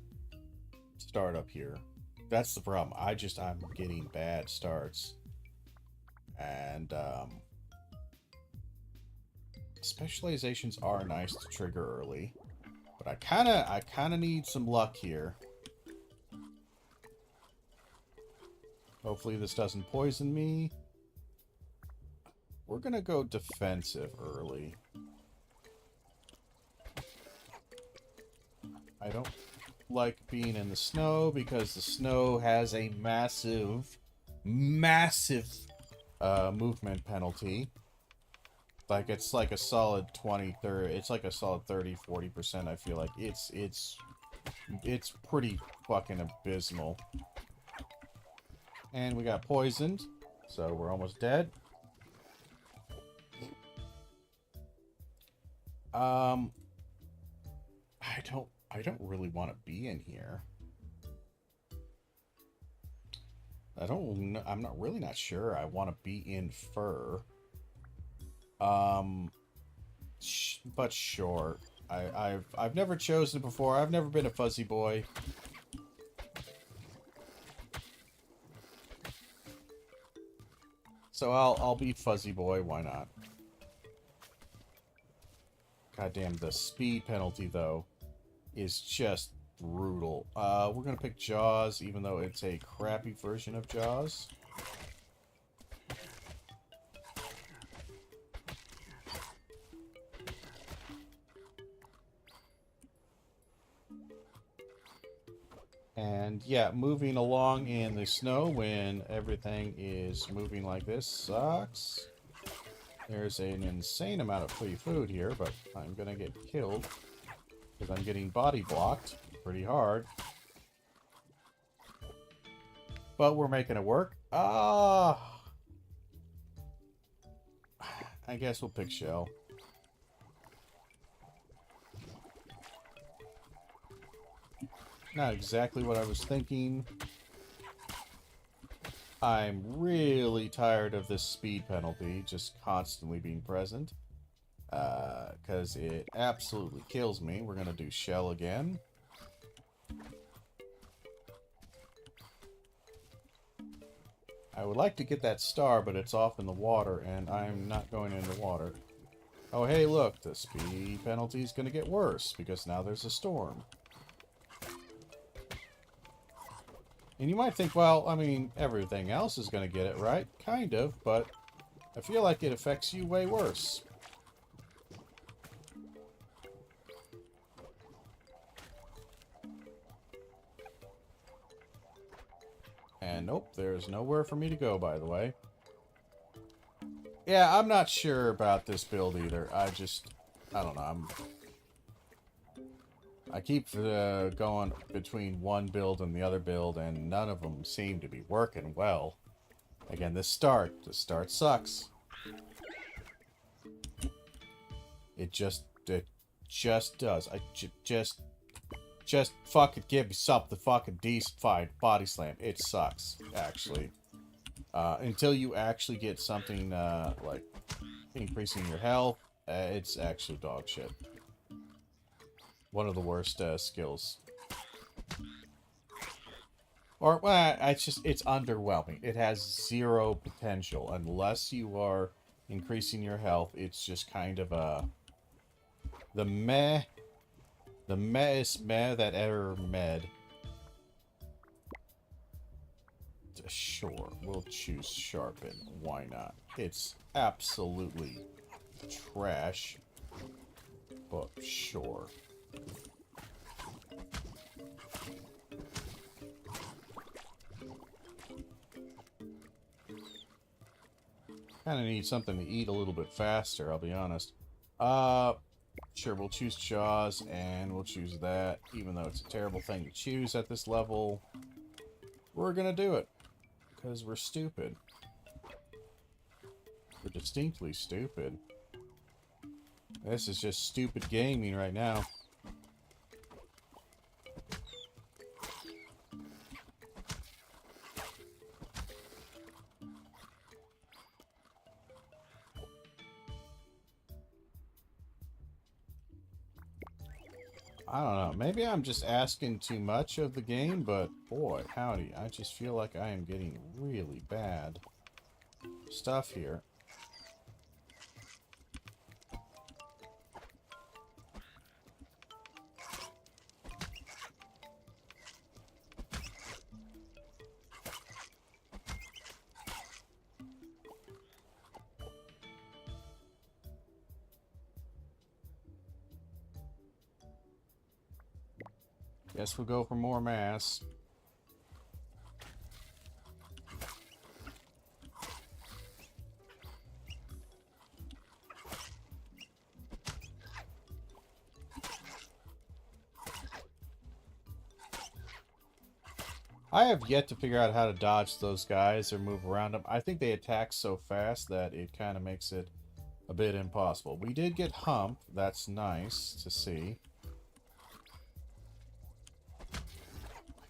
startup here. That's the problem. I'm getting bad starts. And, specializations are nice to trigger early. But I kinda need some luck here. Hopefully this doesn't poison me. We're gonna go defensive early. I don't like being in the snow because the snow has a massive movement penalty. Like it's like a solid 20, 30, it's like a solid 30, 40%. I feel like it's pretty fucking abysmal. And we got poisoned, so we're almost dead. I I don't really want to be in here. I'm not really not sure I want to be in fur. But sure. I've never chosen it before. I've never been a fuzzy boy. So I'll be fuzzy boy, why not? Goddamn, the speed penalty though is just brutal. We're gonna pick Jaws, even though it's a crappy version of Jaws. And yeah, moving along in the snow when everything is moving like this sucks. There's an insane amount of free food here, but I'm gonna get killed because I'm getting body blocked pretty hard. But we're making it work. I guess we'll pick Shell. Not exactly what I was thinking. I'm really tired of this speed penalty just constantly being present. Because it absolutely kills me. We're going to do Shell again. I would like to get that star, but it's off in the water, and I'm not going in the water. Oh, hey, look, the speed penalty is going to get worse, because now there's a storm. And you might think, well, I mean, everything else is going to get it right. Kind of, but I feel like it affects you way worse. And nope, there's nowhere for me to go, by the way. Yeah, I'm not sure about this build either. I don't know. I keep going between one build and the other build, and none of them seem to be working well. Again, the start sucks. It just does. Just fucking give me something fucking decent, fine. Body slam. It sucks, actually. Until you actually get something, like increasing your health, it's actually dog shit. One of the worst skills. Or, well, it's underwhelming. It has zero potential. Unless you are increasing your health, it's just kind of a... The meh is meh that error med. Sure, we'll choose Sharpen. Why not? It's absolutely trash. But sure. Kind of need something to eat a little bit faster, I'll be honest. Sure, we'll choose Jaws, and we'll choose that. Even though it's a terrible thing to choose at this level, we're gonna do it. Because we're stupid. We're distinctly stupid. This is just stupid gaming right now. I don't know. Maybe I'm just asking too much of the game, but boy, howdy. I just feel like I am getting really bad stuff here. Guess we'll go for more mass. I have yet to figure out how to dodge those guys or move around them. I think they attack so fast that it kind of makes it a bit impossible. We did get Hump. That's nice to see.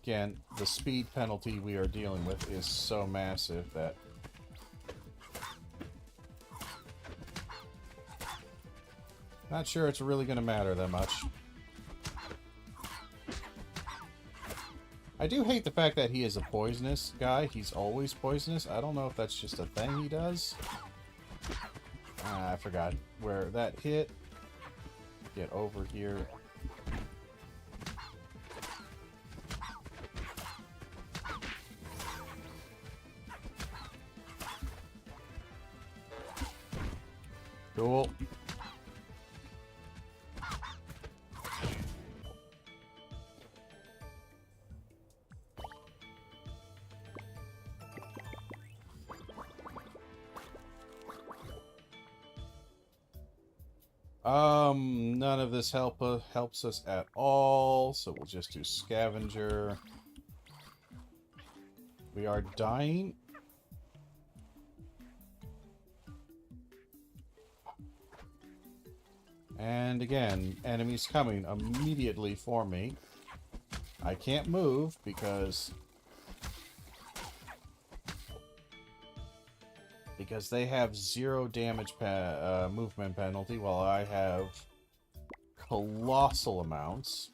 again, the speed penalty we are dealing with is so massive that... Not sure it's really going to matter that much. I do hate the fact that he is a poisonous guy. He's always poisonous. I don't know if that's just a thing he does. I forgot where that hit. Get over here. Cool. None of this helps us at all, so we'll just do scavenger. We are dying. And again, enemies coming immediately for me. I can't move because they have 0 damage movement penalty, while I have colossal amounts.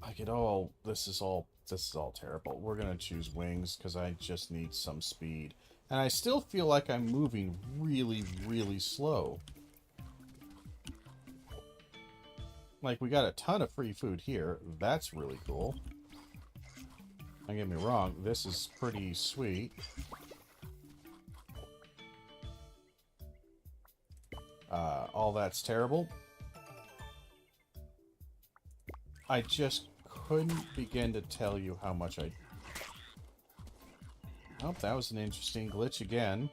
Like this is all terrible. We're gonna choose wings because I just need some speed, and I still feel like I'm moving really, really slow. Like, we got a ton of free food here. That's really cool. Don't get me wrong, this is pretty sweet. All that's terrible. I just couldn't begin to tell you how much I... Oh, that was an interesting glitch again.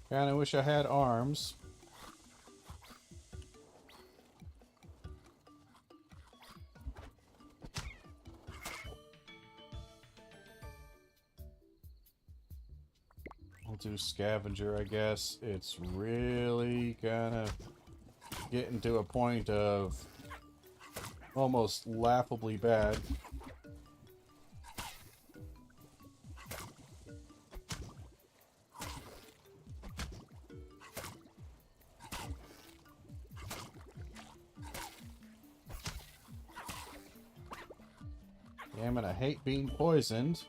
Kinda wish I had arms. I'll do scavenger, I guess. It's really gonna getting to a point of almost laughably bad. Damn it, I hate being poisoned.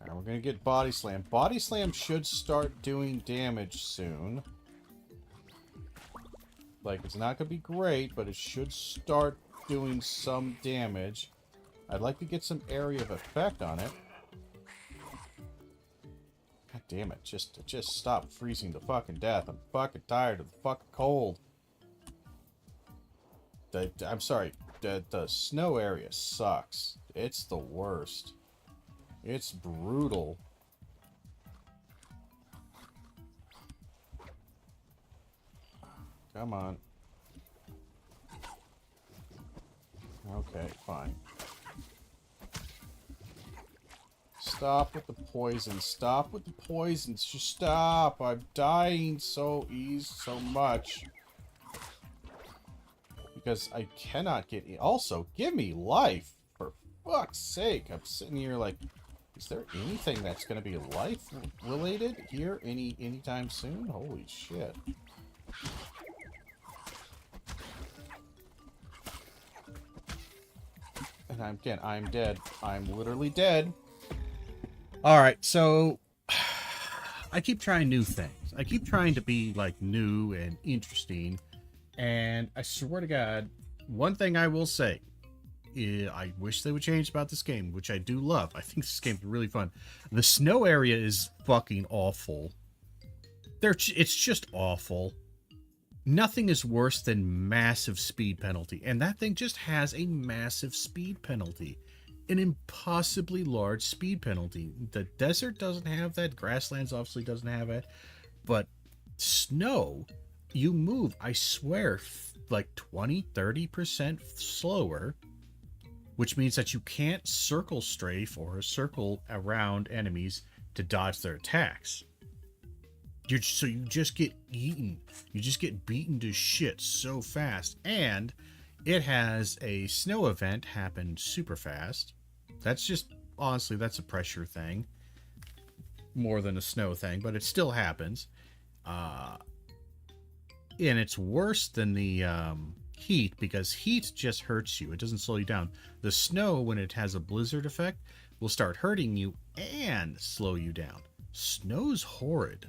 Alright, we're gonna get Body Slam. Body Slam should start doing damage soon. Like, it's not gonna be great, but it should start doing some damage. I'd like to get some area of effect on it. God damn it, just stop freezing to fucking death. I'm fucking tired of the fucking cold. I'm sorry, the snow area sucks. It's the worst. It's brutal. Come on. Okay, fine. Stop with the poison. Stop with the poisons. Just stop. I'm dying so much. Because I cannot get... Also, give me life. For fuck's sake. I'm sitting here like... Is there anything that's going to be life-related here anytime soon? Holy shit. And I'm dead. I'm literally dead. Alright, so... I keep trying new things. I keep trying to be, like, new and interesting. And I swear to God, one thing I will say, I wish they would change about this game, which I do love. I think this game's really fun. The snow area is fucking awful. It's just awful. Nothing is worse than massive speed penalty. And that thing just has a massive speed penalty. An impossibly large speed penalty. The desert doesn't have that. Grasslands obviously doesn't have it. But Snow, you move, I swear, like 20-30% slower, which means that you can't circle strafe or circle around enemies to dodge their attacks. So you just get eaten. You just get beaten to shit so fast. And it has a snow event happen super fast. That's just, honestly, that's a pressure thing more than a snow thing, but it still happens. And it's worse than the heat, because heat just hurts you. It doesn't slow you down. The snow, when it has a blizzard effect, will start hurting you and slow you down. Snow's horrid.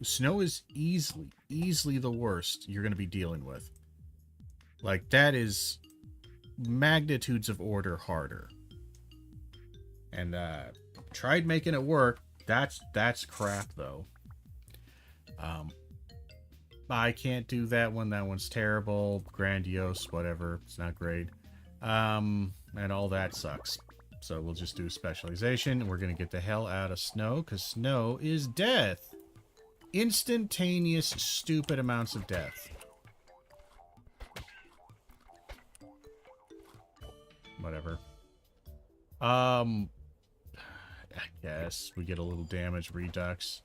Snow is easily the worst you're going to be dealing with. Like, that is magnitudes of order harder. And tried making it work. That's crap, though. I can't do that one. That one's terrible. Grandiose, whatever. It's not great. And all that sucks. So we'll just do specialization. We're going to get the hell out of snow, because snow is death. Instantaneous, stupid amounts of death. Whatever. I guess we get a little damage redux.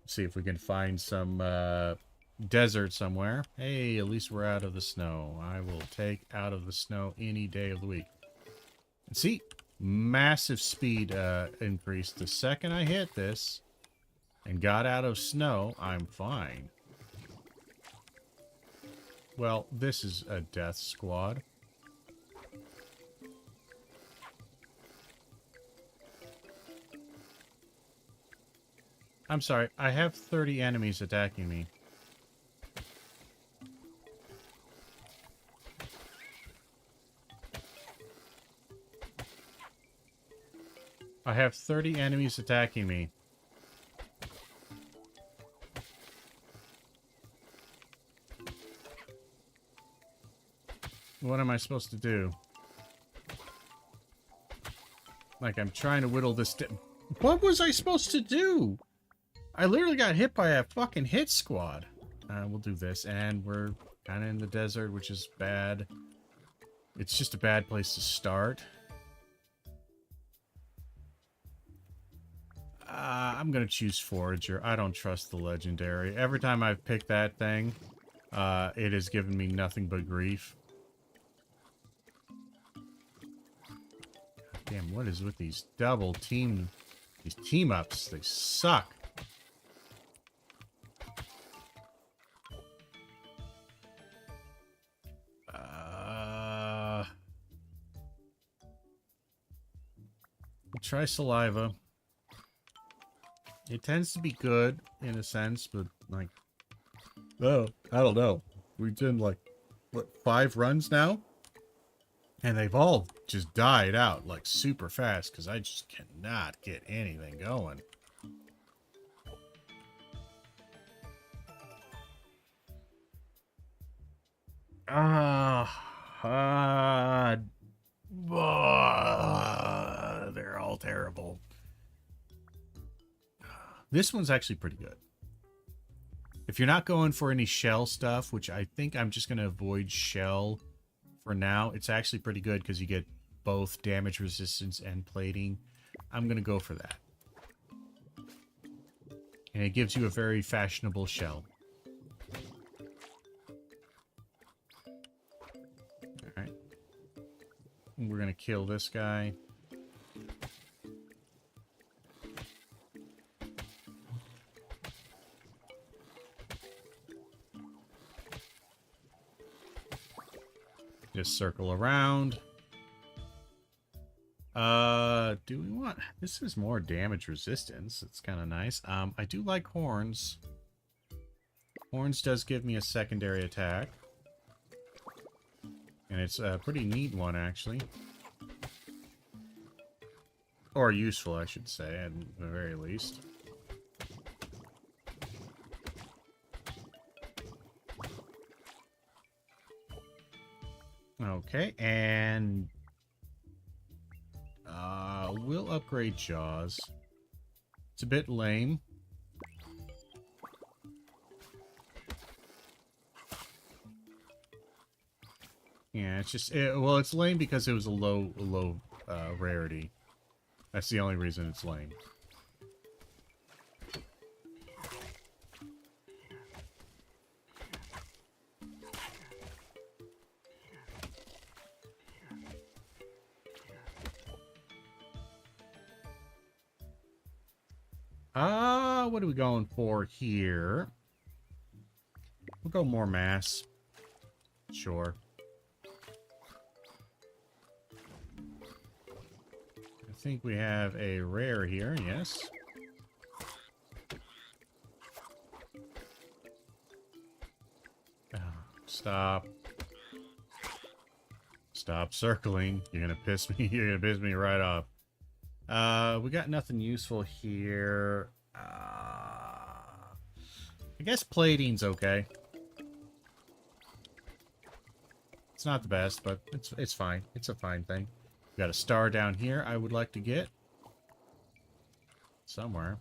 See if we can find some desert somewhere. Hey, at least we're out of the snow. I will take out of the snow any day of the week. And see, massive speed increase. The second I hit this and got out of snow, I'm fine. Well, this is a death squad. I'm sorry, I have 30 enemies attacking me. I have 30 enemies attacking me. What am I supposed to do? Like, I'm trying to whittle this down. What was I supposed to do? I literally got hit by a fucking hit squad. We'll do this, and we're kind of in the desert, which is bad. It's just a bad place to start. I'm gonna choose Forager. I don't trust the Legendary. Every time I've picked that thing, it has given me nothing but grief. Damn, what is with these these team-ups? They suck. Try Saliva. It tends to be good, in a sense, but, like... Oh, I don't know. We've done, like, what, 5 runs now? And they've all just died out, like, super fast, because I just cannot get anything going. They're all terrible. This one's actually pretty good. If you're not going for any shell stuff, which I think I'm just going to avoid shell for now, it's actually pretty good because you get both damage resistance and plating. I'm going to go for that. And it gives you a very fashionable shell. Alright. We're going to kill this guy. Just circle around. Do we want... This is more damage resistance. It's kind of nice. I do like horns. Horns does give me a secondary attack. And it's a pretty neat one, actually. Or useful, I should say, at the very least. Okay, and we'll upgrade Jaws. It's a bit lame. Yeah, it's just well, it's lame because it was a low rarity. That's the only reason it's lame. What are we going for here? We'll go more mass. Sure. I think we have a rare here, yes. Oh, stop. Stop circling. You're gonna piss me. You're gonna piss me right off. We got nothing useful here. I guess plating's okay. It's not the best, but it's fine. It's a fine thing. We got a star down here I would like to get. Somewhere.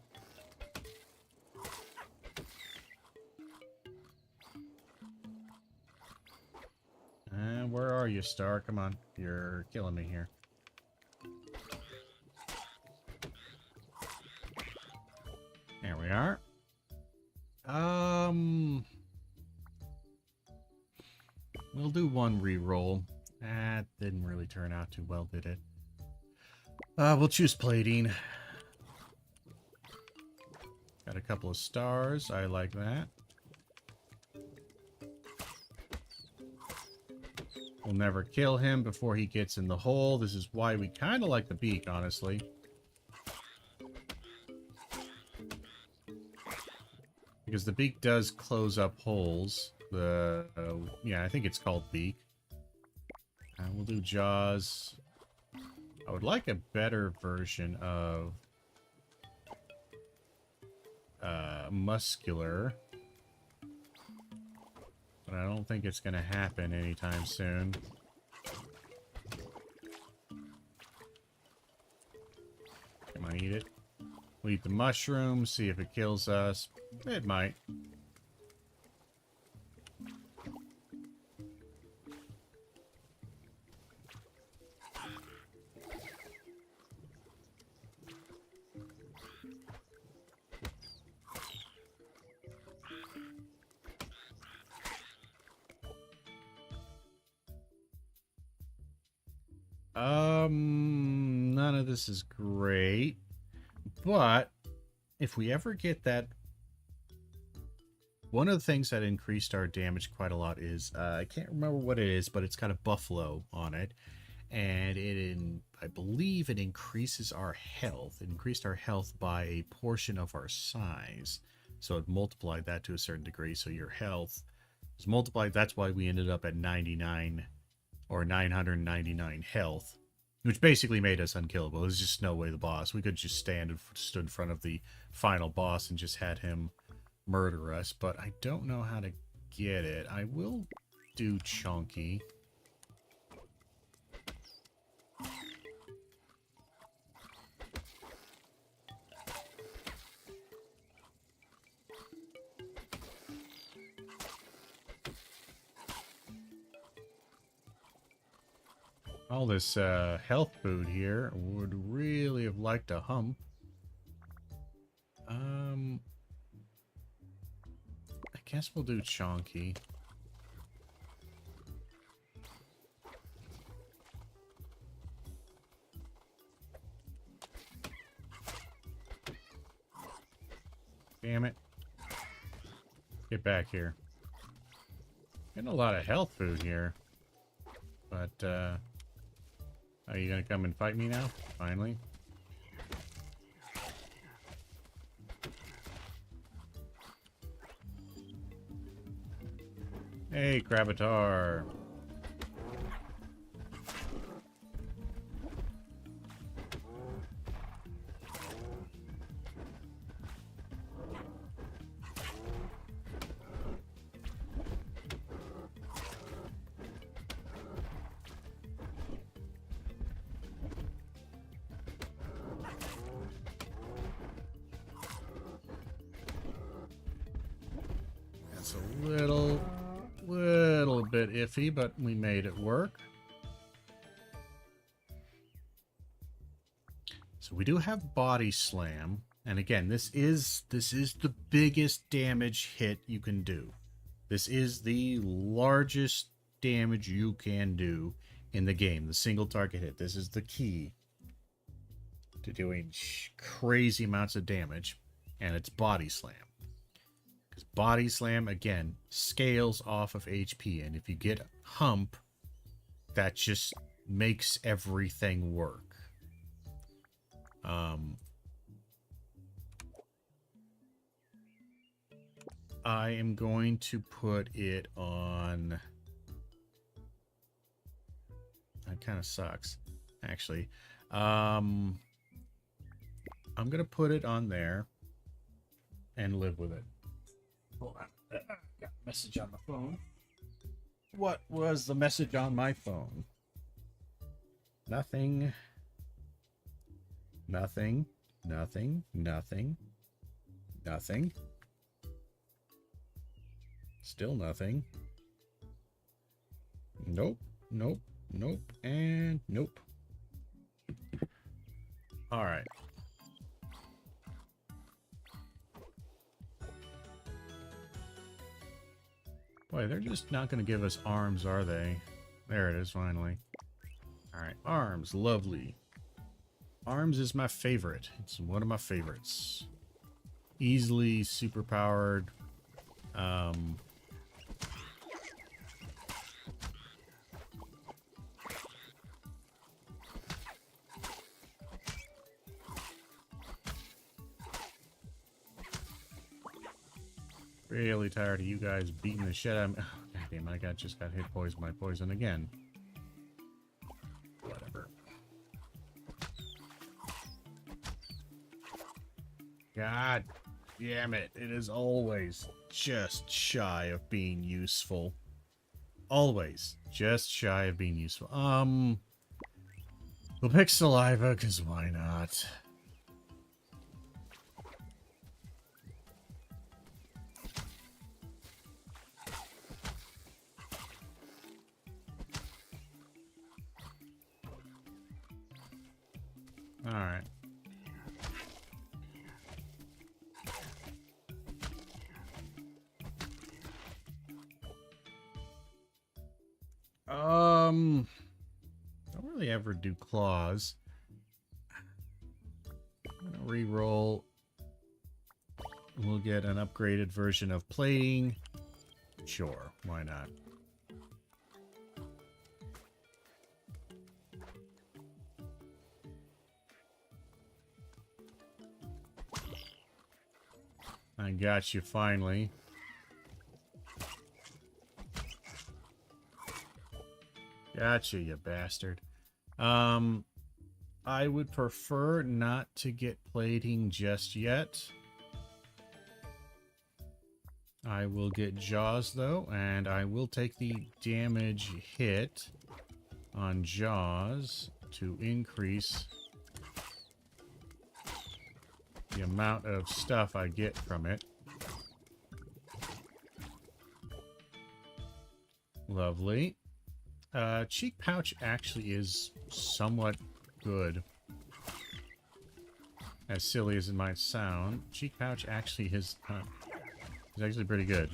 And where are you, star? Come on. You're killing me here. There we are. We'll do one re-roll. That didn't really turn out too well, did it? We'll choose plating. Got a couple of stars. I like that. We'll never kill him before he gets in the hole. This is why we kind of like the beak, honestly. Because the beak does close up holes. Yeah, I think it's called beak. And we'll do jaws. I would like a better version of muscular. But I don't think it's going to happen anytime soon. Come on, eat it. We'll eat the mushroom, see if it kills us. It might. None of this is great. But if we ever get that, one of the things that increased our damage quite a lot is, I can't remember what it is, but it's got a buffalo on it. And I believe it increases our health. It increased our health by a portion of our size. So it multiplied that to a certain degree. So your health is multiplied. That's why we ended up at 99 or 999 health. Which basically made us unkillable. There's just no way the boss. We could just stood in front of the final boss and just had him murder us. But I don't know how to get it. I will do Chunky. All this health food here would really have liked a hump. I guess we'll do Chonky. Damn it. Get back here. Getting a lot of health food here. But, are you gonna come and fight me now? Finally? Hey, Krabatar. That's a little little bit iffy, but we made it work. So we do have Body Slam. And again, this is the biggest damage hit you can do. This is the largest damage you can do in the game, the single target hit. This is the key to doing crazy amounts of damage, and it's Body Slam. Because Body Slam, again, scales off of HP, and if you get Hump, that just makes everything work. I am going to put it on... That kind of sucks, actually. I'm going to put it on there and live with it. Hold on. Got a message on the phone. What was the message on my phone? Nothing. Nothing. Nothing. Nothing. Nothing. Still nothing. Nope. Nope. Nope. And nope. All right. Boy, they're just not going to give us arms, are they? There it is, finally. Alright, arms. Lovely. Arms is my favorite. It's one of my favorites. Easily superpowered. Really tired of you guys beating the shit out of me. Oh, God damn, I just got hit by poison again. Whatever. God damn it. It is always just shy of being useful. Always just shy of being useful. We'll pick Saliva, because why not? Alright. Don't really ever do claws. I'm gonna re-roll. We'll get an upgraded version of plating. Sure, why not? I got you finally. Gotcha, you bastard. I would prefer not to get plating just yet. I will get Jaws, though, and I will take the damage hit on Jaws to increase the amount of stuff I get from it. Lovely. Cheek Pouch actually is somewhat good. As silly as it might sound, Cheek Pouch actually is actually pretty good.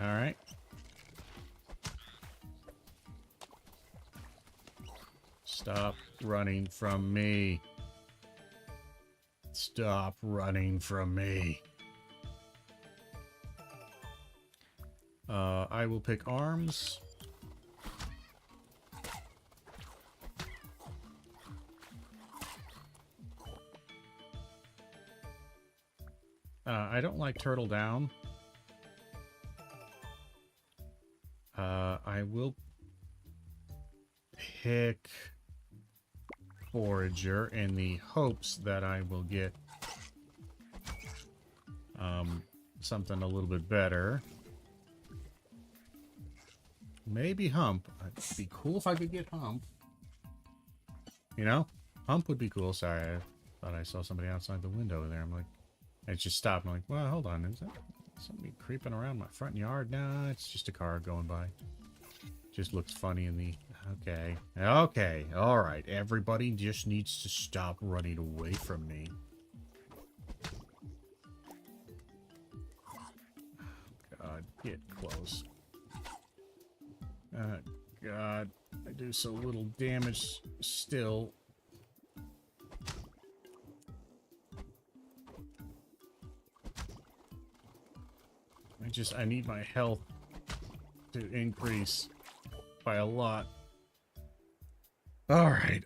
Alright. Stop running from me. Stop running from me. I will pick arms. I don't like Turtle Down. I will pick Forager in the hopes that I will get something a little bit better. Maybe Hump. It'd be cool if I could get Hump. You know? Hump would be cool. Sorry, I thought I saw somebody outside the window there. I'm like, I just stopped. I'm like, well, hold on. Is that Somebody creeping around my front yard? Nah, it's just a car going by. Just looks funny in the... Okay. Okay. Alright. Everybody just needs to stop running away from me. God, get close. God. I do so little damage still. I need my health to increase by a lot. Alright,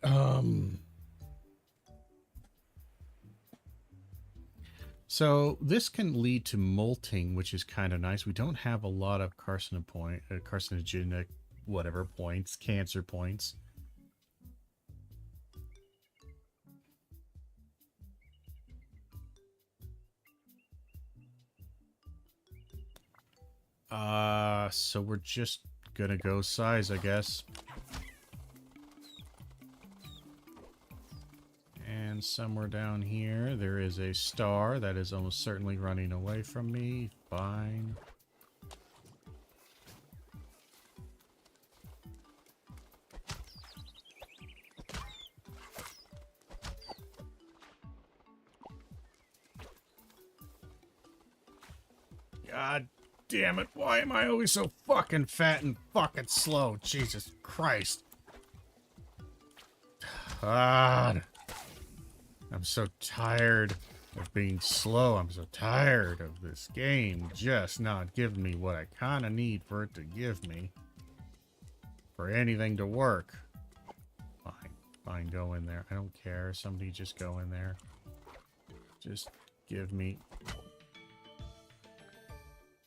so this can lead to molting, which is kind of nice. We don't have a lot of carcinogenic, whatever points, cancer points. So we're just gonna go size, I guess. And somewhere down here, there is a star that is almost certainly running away from me. Fine. God damn it, why am I always so fucking fat and fucking slow? Jesus Christ. God. I'm so tired of being slow. I'm so tired of this game just not giving me what I kind of need for it to give me. For anything to work. Fine. Fine, go in there. I don't care. Somebody just go in there. Just give me...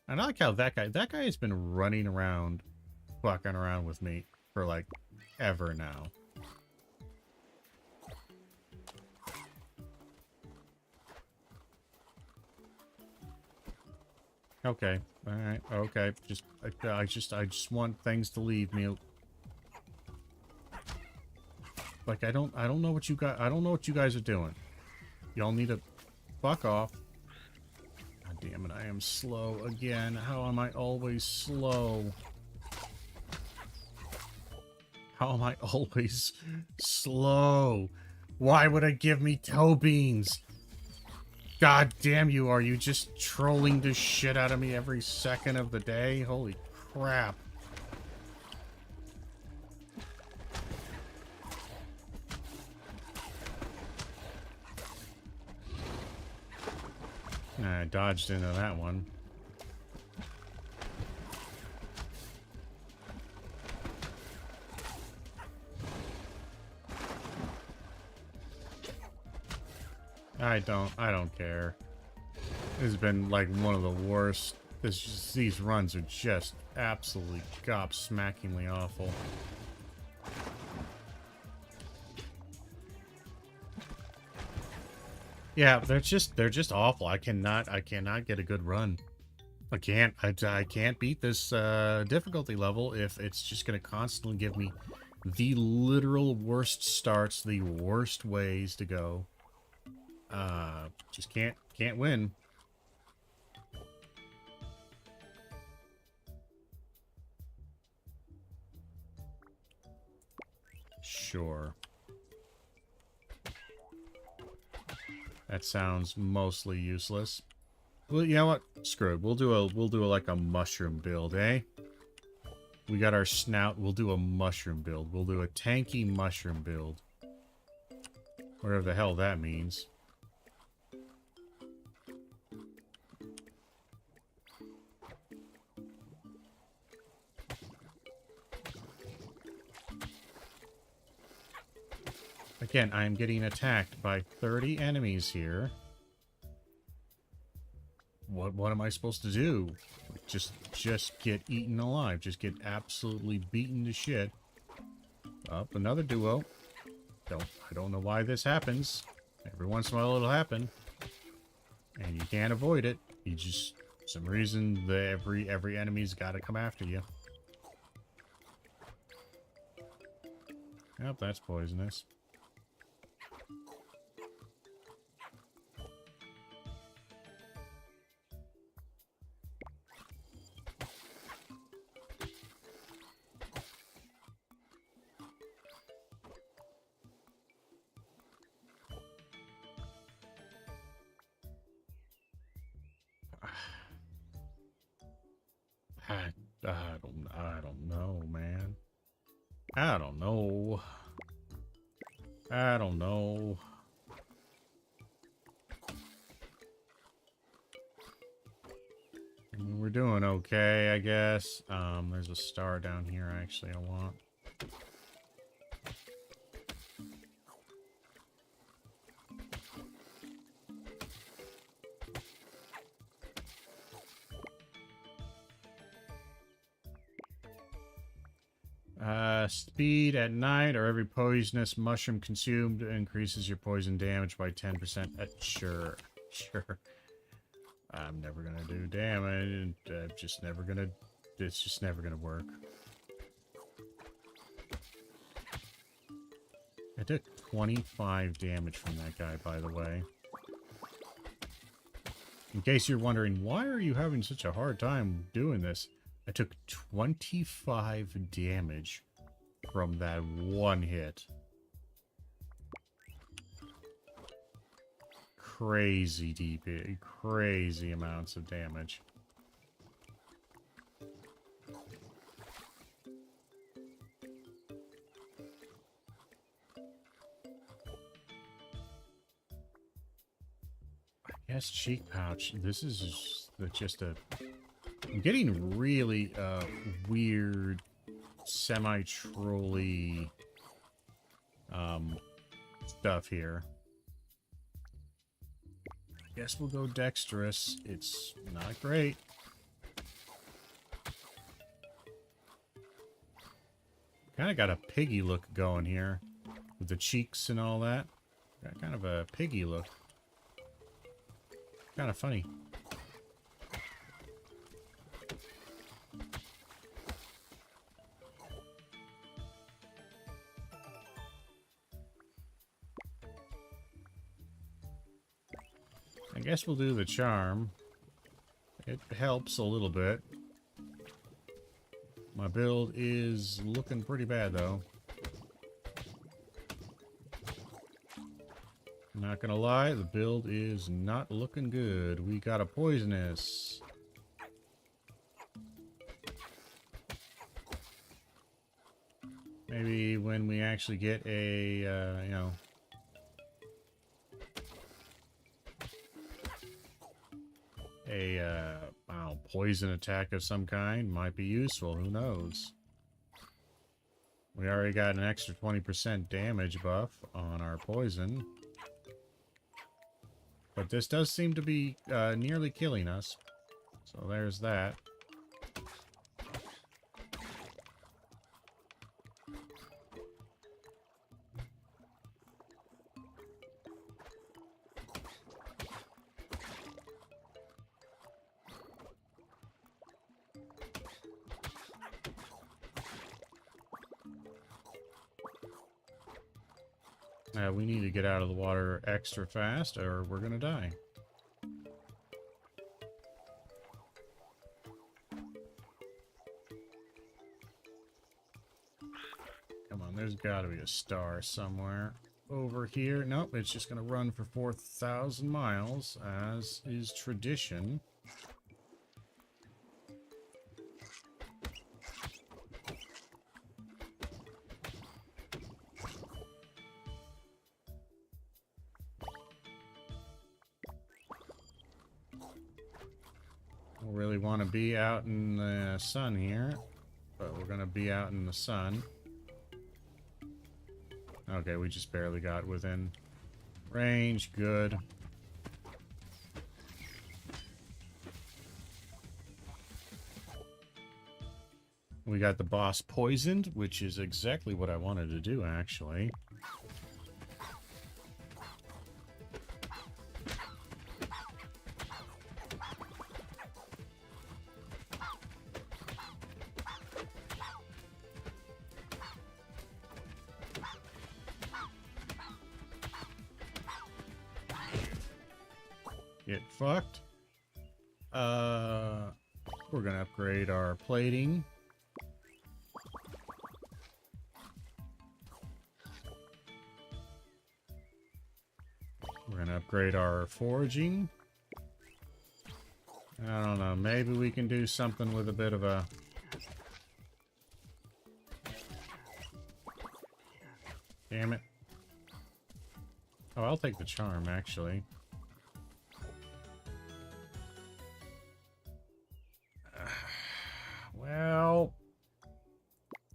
I like how that guy has been running around, fucking around with me for like ever now. Okay, all right, okay. I just want things to leave me. Like I don't know what you guys. I don't know what you guys are doing. Y'all need to fuck off. Damn it, I am slow again. How am I always slow? How am I always slow? Why would it give me toe beans? God damn you, are you just trolling the shit out of me every second of the day? Holy crap. I dodged into that one. I don't care. This has been like one of the worst. These runs are just absolutely gobsmackingly awful. Yeah, they're just awful. I cannot get a good run. I can't beat this difficulty level if it's just gonna constantly give me the literal worst starts, the worst ways to go. Just can't win. Sure. That sounds mostly useless. Well, you know what? Screw it. We'll do like a mushroom build, eh? We got our snout. We'll do a mushroom build. We'll do a tanky mushroom build. Whatever the hell that means. Again, I am getting attacked by 30 enemies here. What am I supposed to do? Just get eaten alive. Just get absolutely beaten to shit. Up, another duo. I don't know why this happens. Every once in a while it'll happen. And you can't avoid it. You just, for some reason, every enemy's gotta come after you. Yep, that's poisonous. I don't know, man. I don't know. I don't know. I mean, we're doing okay, I guess. There's a star down here, actually, I want. Speed at night, or every poisonous mushroom consumed increases your poison damage by 10%. Sure. Sure. I'm never gonna do damage. It's just never gonna work. I took 25 damage from that guy, by the way. In case you're wondering, why are you having such a hard time doing this? I took 25 damage from that one hit. Crazy deep, crazy amounts of damage. I guess cheek pouch. This is just a... I'm getting really weird, semi-trolly stuff here. I guess we'll go dexterous. It's not great. Kind of got a piggy look going here with the cheeks and all that. Got kind of a piggy look. Kind of funny. I guess we'll do the charm. It helps a little bit. My build is looking pretty bad, though. Not gonna lie, the build is not looking good. We got a poisonous. Maybe when we actually get a, you know... poison attack of some kind might be useful. Who knows? We already got an extra 20% damage buff on our poison. But this does seem to be nearly killing us. So there's that. We need to get out of the water extra fast or we're gonna die. Come on, there's gotta be a star somewhere. Over here. Nope, it's just gonna run for 4,000 miles, as is tradition. Really want to be out in the sun here, but we're gonna be out in the sun. Okay, we just barely got within range. Good. We got the boss poisoned, which is exactly what I wanted to do, actually. Get fucked. We're gonna upgrade our plating. We're gonna upgrade our foraging. I don't know, maybe we can do something with a bit of a Damn it. Oh, I'll take the charm, actually. Well...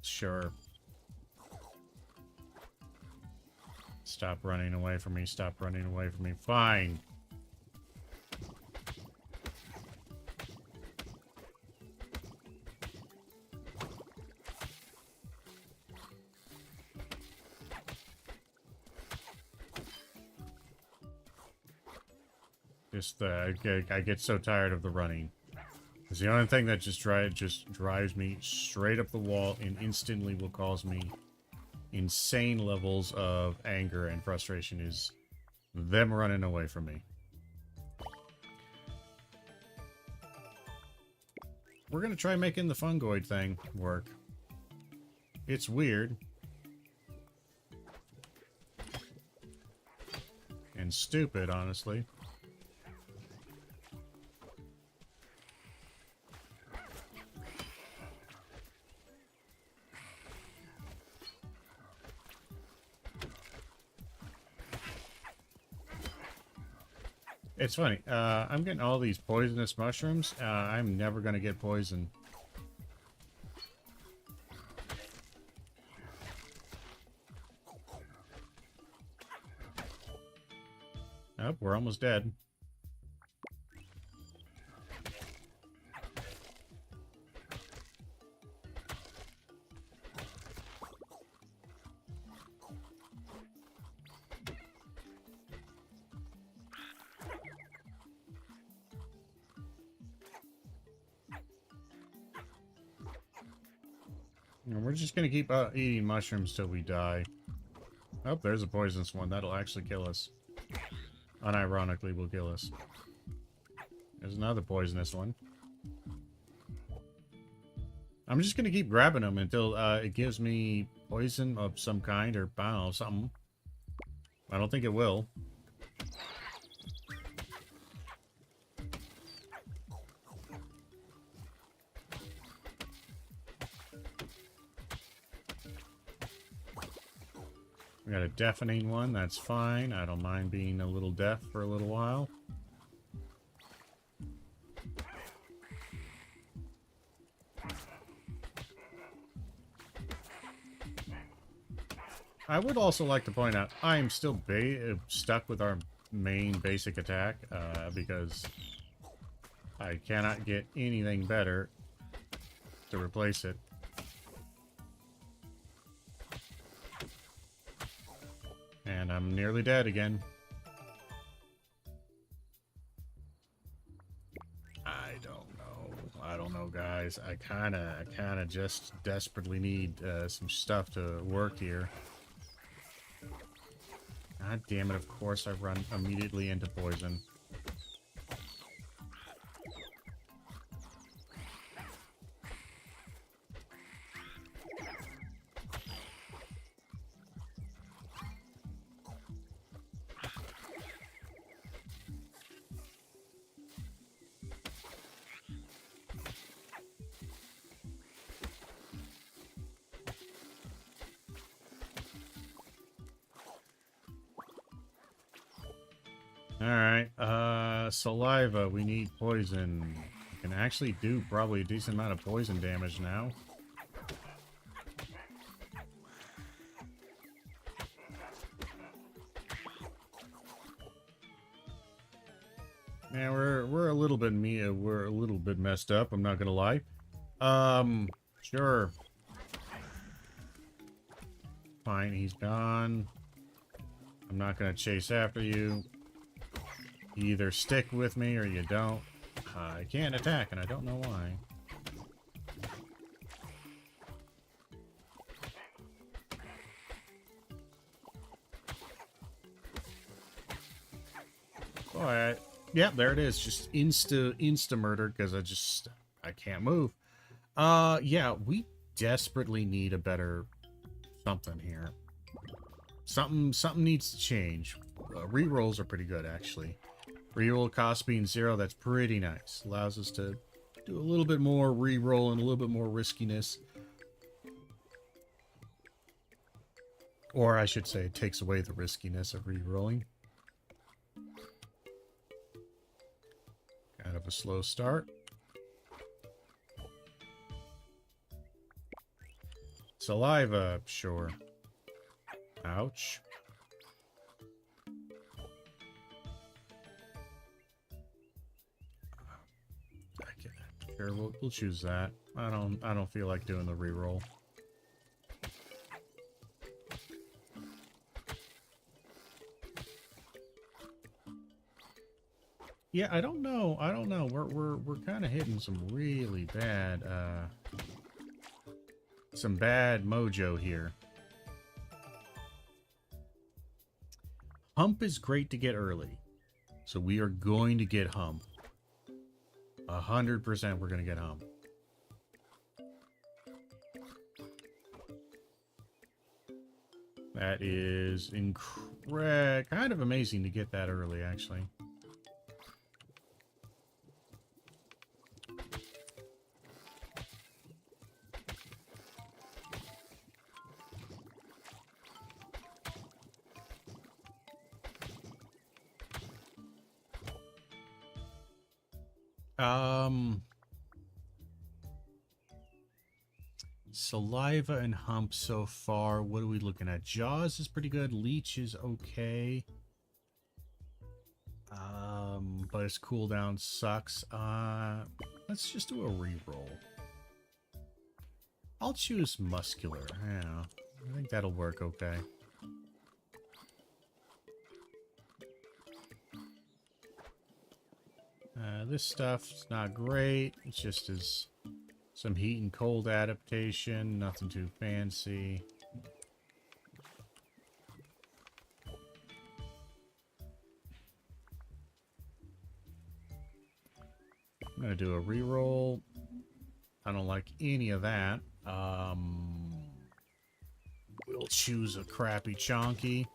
Sure. Stop running away from me. Stop running away from me. Fine. Just, I get so tired of the running. It's the only thing that just drives me straight up the wall and instantly will cause me insane levels of anger and frustration is them running away from me. We're gonna try making the fungoid thing work. It's weird. And stupid, honestly. It's funny. I'm getting all these poisonous mushrooms. I'm never going to get poisoned. Oh, we're almost dead. And we're just gonna keep eating mushrooms till we die. Oh, there's a poisonous one. That'll actually kill us. Unironically will kill us. There's another poisonous one. I'm just gonna keep grabbing them until it gives me poison of some kind or I don't know, something. I don't think it will. We got a deafening one, that's fine. I don't mind being a little deaf for a little while. I would also like to point out, I am still stuck with our main basic attack, because I cannot get anything better to replace it. And I'm nearly dead again. I don't know, guys. I kinda just desperately need some stuff to work here. God damn it, of course I run immediately into poison. Alright, saliva, we need poison. We can actually do probably a decent amount of poison damage now. Yeah, we're a little bit messed up, I'm not gonna lie. Sure. Fine, he's gone. I'm not gonna chase after you. You either stick with me or you don't. I can't attack, and I don't know why. Oh, yeah, there it is. Just insta murder because I can't move. Yeah, we desperately need a better something here. Something needs to change. Rerolls are pretty good, actually. Reroll cost being 0, that's pretty nice. Allows us to do a little bit more reroll and a little bit more riskiness. Or I should say, it takes away the riskiness of re-rolling. Kind of a slow start. Saliva, sure. Ouch. Okay, sure, we'll choose that. I don't feel like doing the reroll. Yeah, I don't know. We're kind of hitting some really bad some bad mojo here. Hump is great to get early. So we are going to get Hump. 100% we're going to get Hump. That is kind of amazing to get that early, actually. Saliva and Hump so far. What are we looking at? Jaws is pretty good. Leech is okay. But its cooldown sucks. Let's just do a reroll. I'll choose Muscular. Yeah, I think that'll work okay. This stuff's not great. It's just some heat and cold adaptation. Nothing too fancy. I'm gonna do a reroll. I don't like any of that. We'll choose a crappy Chonky.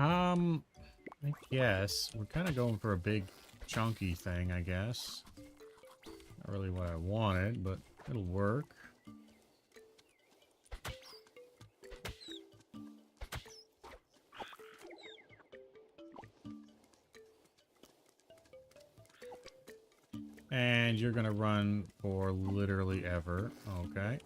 I guess we're kind of going for a big chunky thing, I guess. Not really what I wanted, but it'll work. And you're gonna run for literally ever. Okay.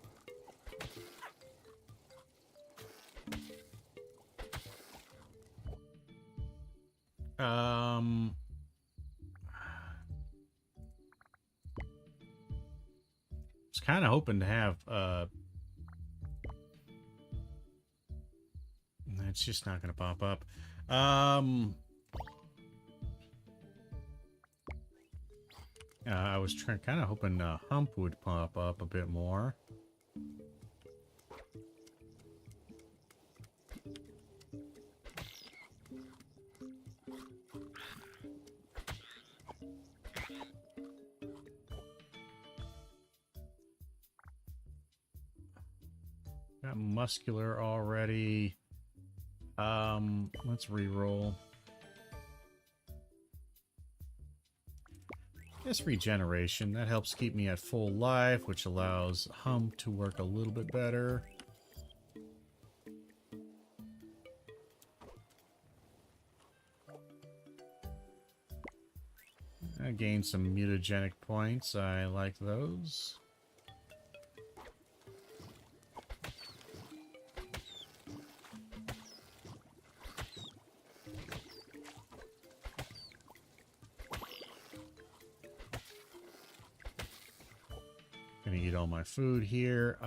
Was kind of hoping to have, it's just not going to pop up. I was kind of hoping Hump would pop up a bit more. Got Muscular already. Let's re-roll. This regeneration, that helps keep me at full life, which allows Hump to work a little bit better. I gained some mutagenic points. I like those. Gonna eat all my food here.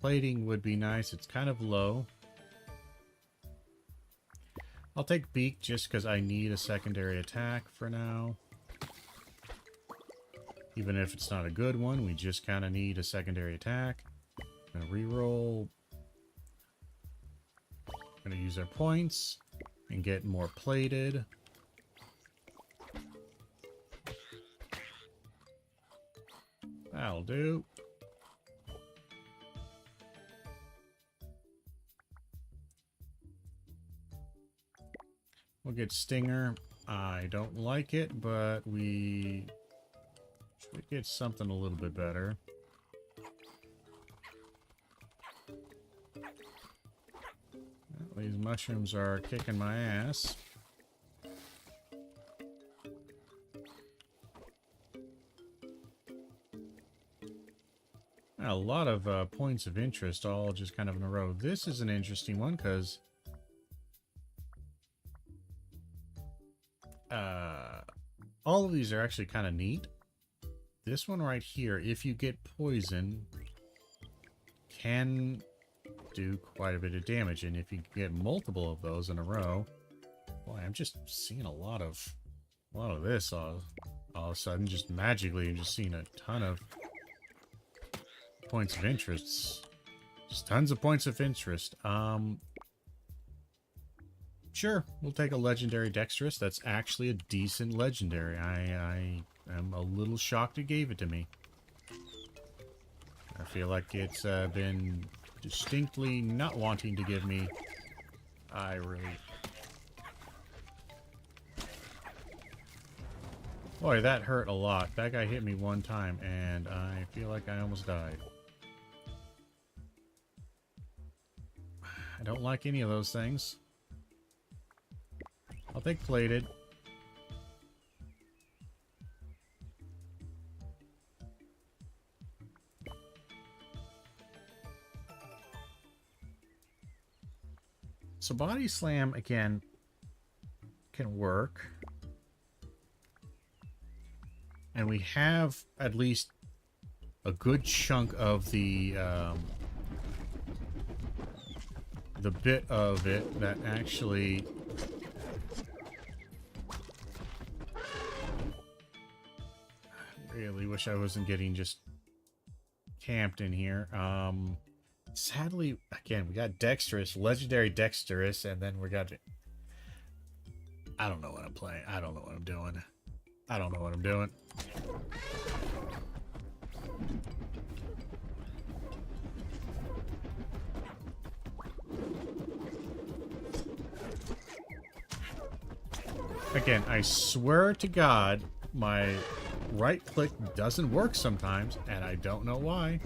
Plating would be nice. It's kind of low. I'll take Beak just because I need a secondary attack for now. Even if it's not a good one, we just kind of need a secondary attack. I'm gonna reroll. Gonna use our points and get more plated. That'll do. We'll get Stinger. I don't like it, but we should get something a little bit better. Well, these mushrooms are kicking my ass. A lot of points of interest all just kind of in a row. This is an interesting one because all of these are actually kind of neat. This one right here, if you get poison, can do quite a bit of damage. And if you get multiple of those in a row, boy, I'm just seeing a lot of this all of a sudden. Just magically, I'm just seeing a ton of points of interest. Just tons of points of interest. Sure, we'll take a legendary Dexterous. That's actually a decent legendary. I am a little shocked it gave it to me. I feel like it's been distinctly not wanting to give me. Boy, that hurt a lot. That guy hit me one time, and I feel like I almost died. I don't like any of those things. I'll take plated. So body slam, again, can work. And we have at least a good chunk of the bit of it that actually really wish I wasn't getting just camped in here. Sadly, again, we got Dexterous, legendary Dexterous, and then we got... I don't know what I'm playing. I don't know what I'm doing. I don't know what I'm doing. Again, I swear to God, my right click doesn't work sometimes, and I don't know why.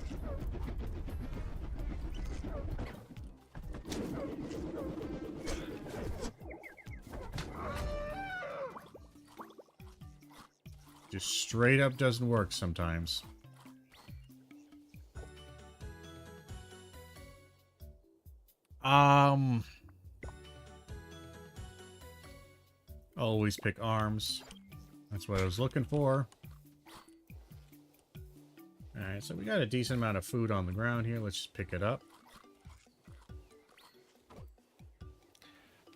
Just straight up doesn't work sometimes. Always pick arms. That's what I was looking for. Alright, so we got a decent amount of food on the ground here. Let's just pick it up.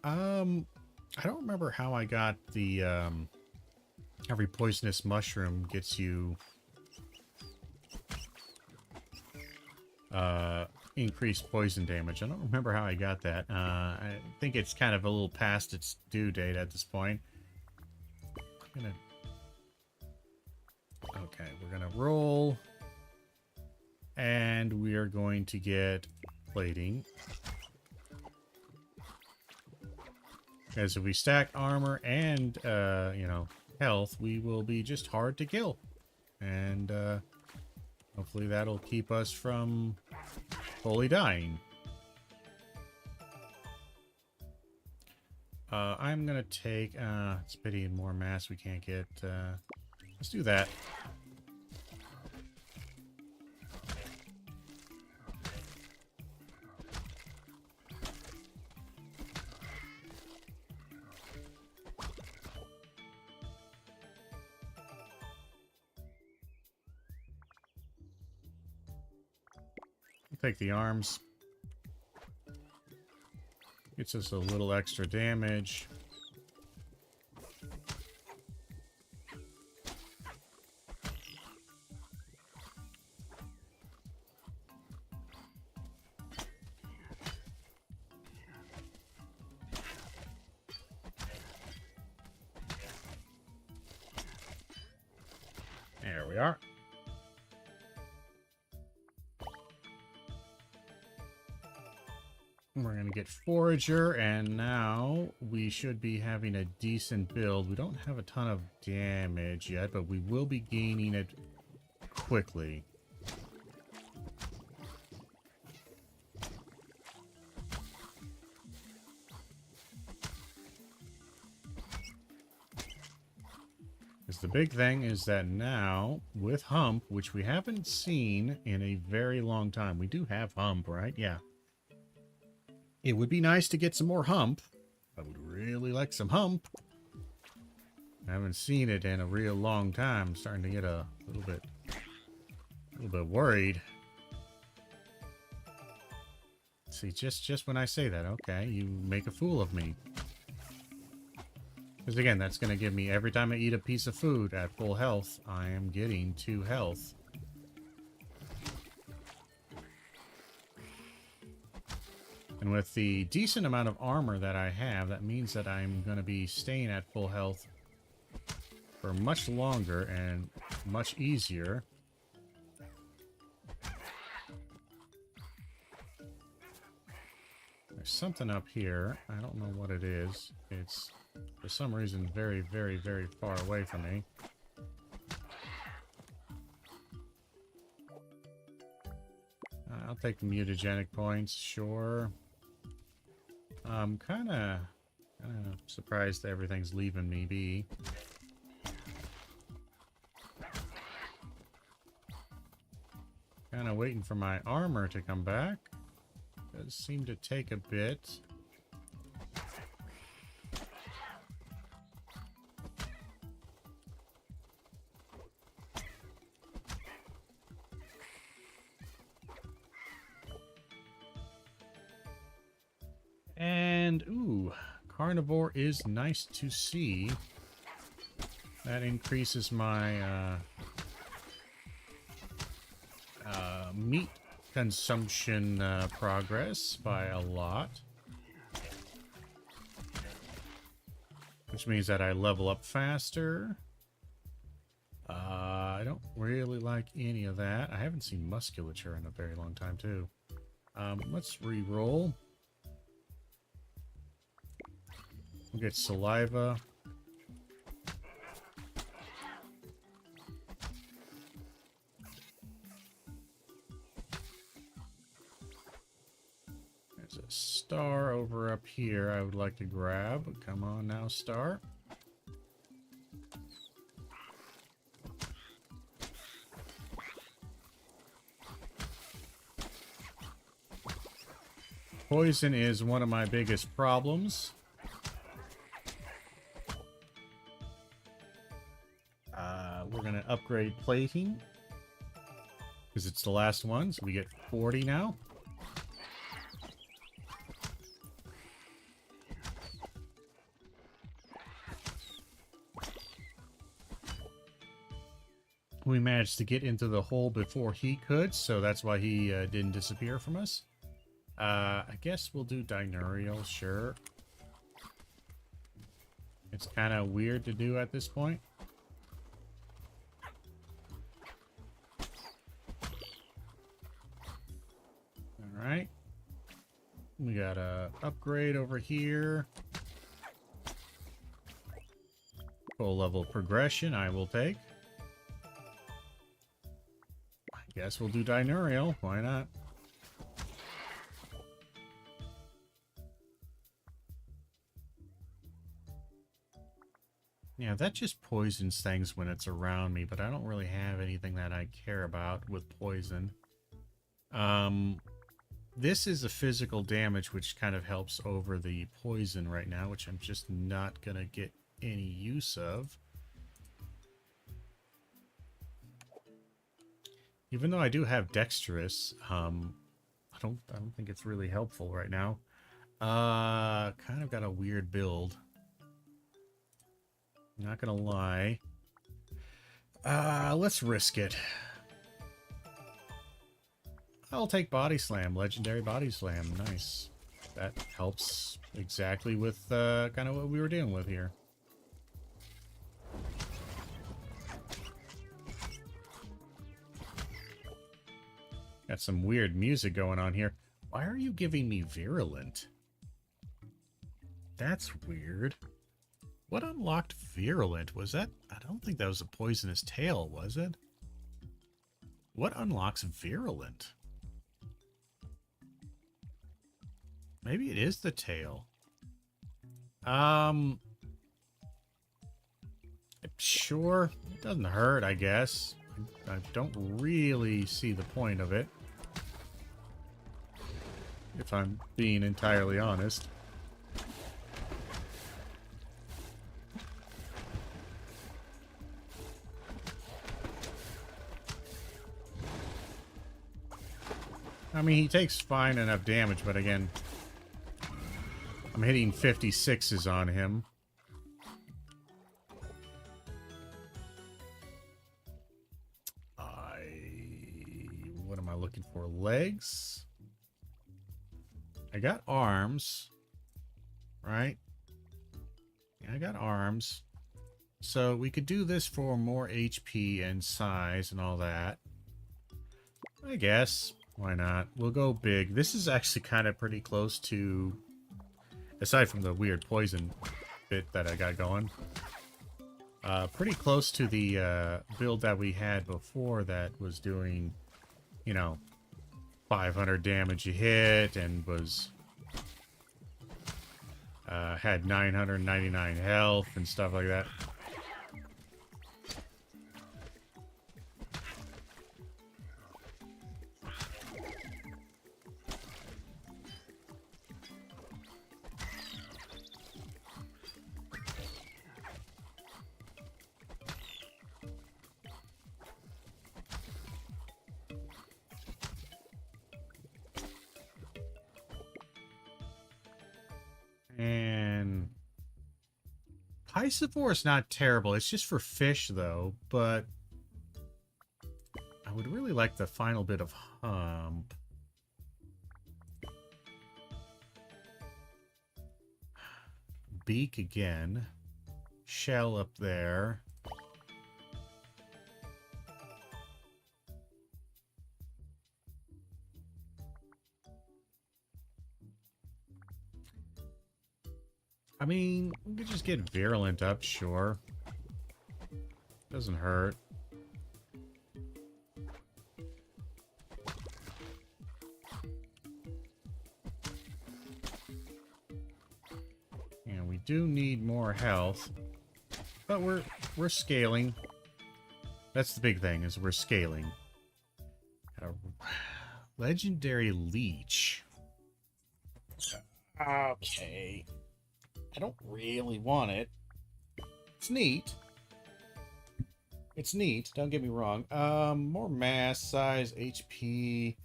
I don't remember how I got the, every poisonous mushroom gets you, increased poison damage. I don't remember how I got that. I think it's kind of a little past its due date at this point. Okay, we're gonna roll. And we are going to get plating. Because if we stack armor and, you know, health, we will be just hard to kill. And, hopefully that'll keep us from fully dying. I'm gonna take, it's pity more mass we can't get, let's do that. Take the arms. Gets us a little extra damage. There we are. We're going to get Forager, and now we should be having a decent build. We don't have a ton of damage yet, but we will be gaining it quickly. Because the big thing is that now, with Hump, which we haven't seen in a very long time. We do have Hump, right? Yeah. It would be nice to get some more Hump. I would really like some Hump. I haven't seen it in a real long time. I'm starting to get a little bit worried. See, just when I say that, okay, you make a fool of me. Because again, that's going to give me, every time I eat a piece of food at full health, I am getting 2 health. And with the decent amount of armor that I have, that means that I'm going to be staying at full health for much longer and much easier. There's something up here. I don't know what it is. It's, for some reason, very, very, very far away from me. I'll take the mutagenic points, sure. I'm kind of surprised that everything's leaving me be. Kind of waiting for my armor to come back. Does seem to take a bit. And, ooh, carnivore is nice to see. That increases my meat consumption progress by a lot. Which means that I level up faster. I don't really like any of that. I haven't seen musculature in a very long time, too. Let's re-roll. We'll get saliva. There's a star over up here I would like to grab. Come on now, star. Poison is one of my biggest problems. We're going to upgrade plating because it's the last one, so we get 40 now. We managed to get into the hole before he could, so that's why he didn't disappear from us. I guess we'll do Diurnal, sure. It's kind of weird to do at this point. Alright. We got a upgrade over here. Full level progression I will take. I guess we'll do Diurnal. Why not? Yeah, that just poisons things when it's around me, but I don't really have anything that I care about with poison. This is a physical damage, which kind of helps over the poison right now, which I'm just not going to get any use of. Even though I do have Dexterous, I don't think it's really helpful right now. Kind of got a weird build. Not gonna lie. Let's risk it. I'll take Body Slam, Legendary Body Slam. Nice. That helps exactly with kind of what we were dealing with here. Got some weird music going on here. Why are you giving me virulent? That's weird. What unlocked virulent? Was that... I don't think that was a poisonous tail, was it? What unlocks virulent? Maybe it is the tail. Sure. It doesn't hurt, I guess. I don't really see the point of it, if I'm being entirely honest. I mean, he takes fine enough damage, but again, I'm hitting 56s on him. What am I looking for? Legs? I got arms. Right? Yeah, I got arms. So we could do this for more HP and size and all that. I guess. Why not? We'll go big. This is actually kind of pretty close to... Aside from the weird poison bit that I got going. Pretty close to the build that we had before that was doing, you know, 500 damage a hit and was... had 999 health and stuff like that. And Piscivore is not terrible. It's just for fish, though. But I would really like the final bit of hump. Beak again. Shell up there. I mean, we could just get virulent up, sure. Doesn't hurt. And we do need more health. But we're scaling. That's the big thing, is we're scaling. Legendary Leech. Okay. I don't really want it. It's neat. It's neat, don't get me wrong. More mass, size, HP.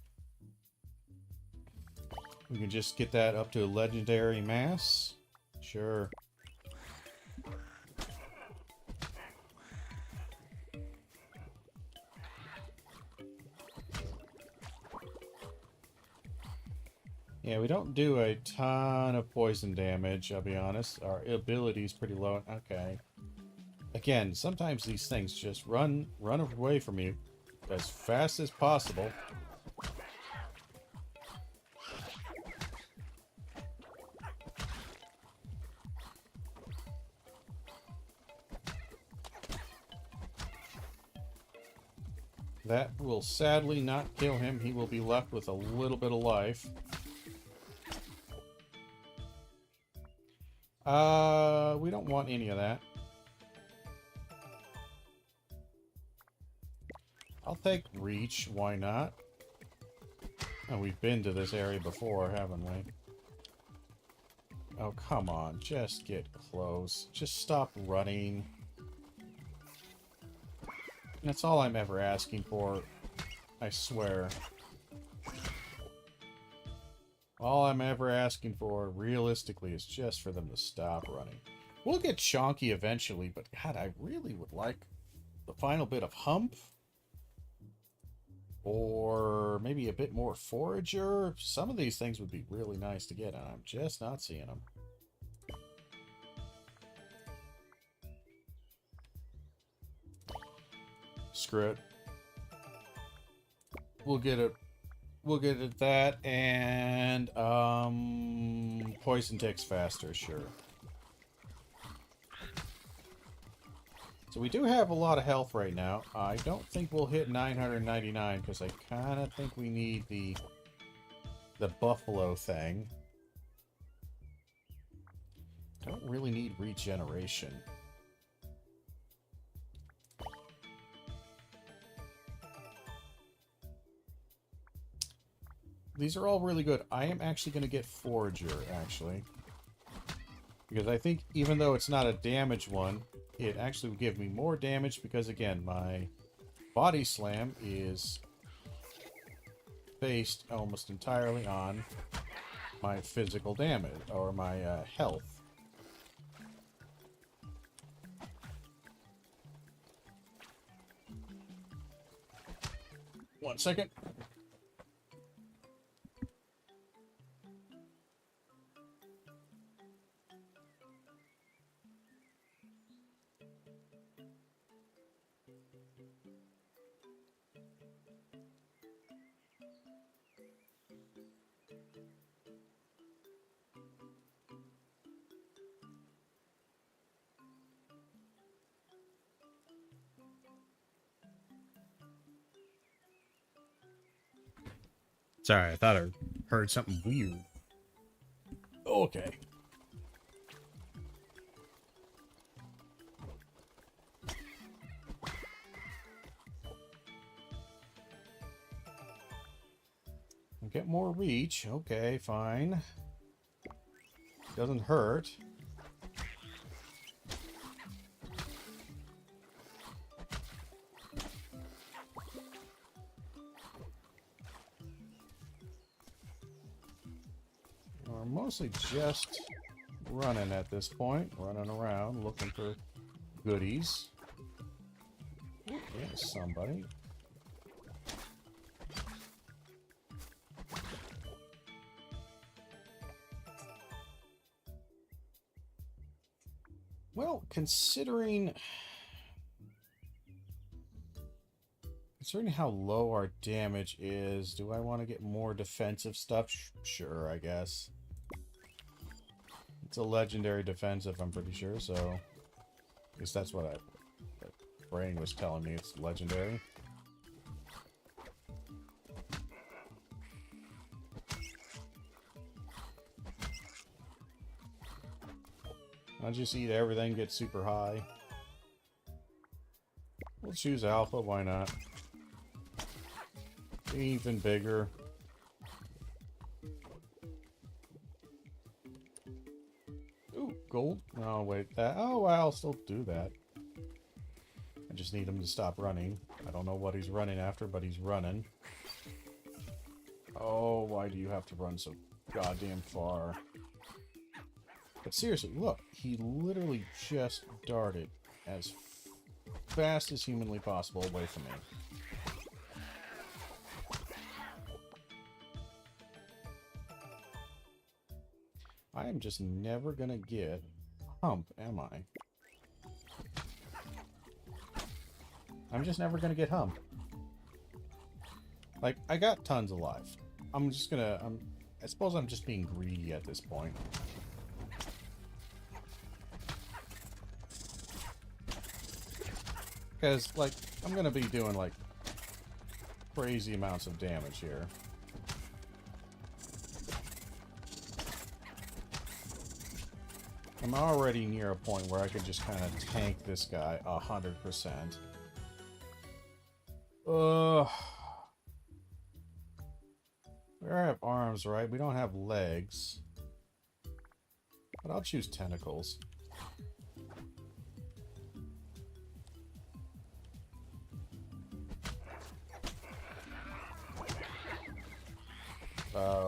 We can just get that up to a legendary mass. Sure. Yeah, we don't do a ton of poison damage, I'll be honest. Our ability is pretty low. Okay. Again, sometimes these things just run away from you as fast as possible. That will sadly not kill him. He will be left with a little bit of life. We don't want any of that. I'll take Reach, why not? Oh, we've been to this area before, haven't we? Oh, come on, just get close. Just stop running. That's all I'm ever asking for, I swear. All I'm ever asking for, realistically, is just for them to stop running. We'll get Chonky eventually, but God, I really would like the final bit of Hump. Or maybe a bit more Forager. Some of these things would be really nice to get, and I'm just not seeing them. Screw it. We'll get it. We'll get at that, and, poison ticks faster, sure. So we do have a lot of health right now. I don't think we'll hit 999, because I kind of think we need the buffalo thing. I don't really need regeneration. These are all really good. I am actually going to get Forager, actually. Because I think even though it's not a damage one, it actually will give me more damage because, again, my body slam is based almost entirely on my physical damage, or my health. One second. Sorry, I thought I heard something weird. Okay. Get more reach. Okay, fine. Doesn't hurt. We're mostly just running at this point. Running around looking for goodies. Ooh, there's somebody. Well, considering how low our damage is, do I want to get more defensive stuff? Sure, I guess. It's a legendary defensive, I'm pretty sure, so at least that's what that brain was telling me. It's legendary. I'll just eat everything, get super high. We'll choose alpha, why not? Even bigger. Ooh, gold? Oh, wait, that... Oh, I'll still do that. I just need him to stop running. I don't know what he's running after, but he's running. Oh, why do you have to run so goddamn far? But seriously, look, he literally just darted as fast as humanly possible away from me. I am just never gonna get Hump, am I? I'm just never gonna get Hump. Like, I got tons of life. I'm just gonna... I suppose I'm just being greedy at this point. Because, like, I'm gonna be doing, like, crazy amounts of damage here. I'm already near a point where I could just kind of tank this guy 100%. We have arms, right? We don't have legs. But I'll choose tentacles.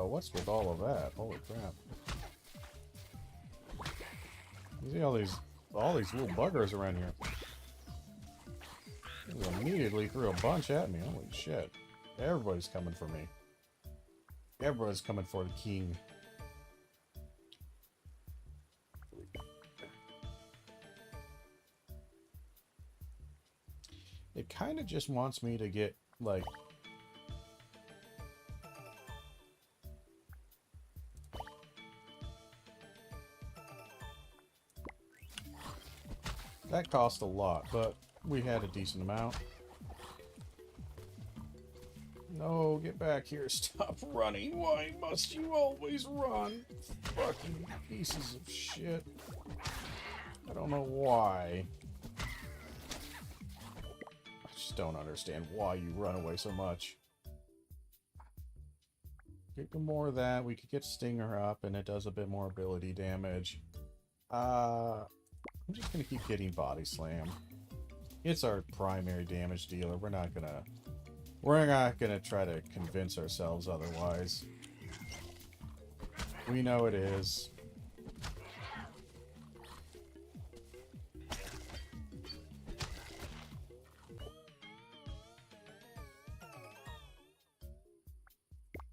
What's with all of that? Holy crap. You see all these little buggers around here. They immediately threw a bunch at me. Holy shit. Everybody's coming for me. Everybody's coming for the king. It kind of just wants me to get, like... That cost a lot, but we had a decent amount. No, get back here. Stop running. Why must you always run? Fucking pieces of shit. I don't know why. I just don't understand why you run away so much. Get more of that. We could get Stinger up, and it does a bit more ability damage. I'm just gonna keep getting Body Slam. It's our primary damage dealer. We're not gonna try to convince ourselves otherwise. We know it is.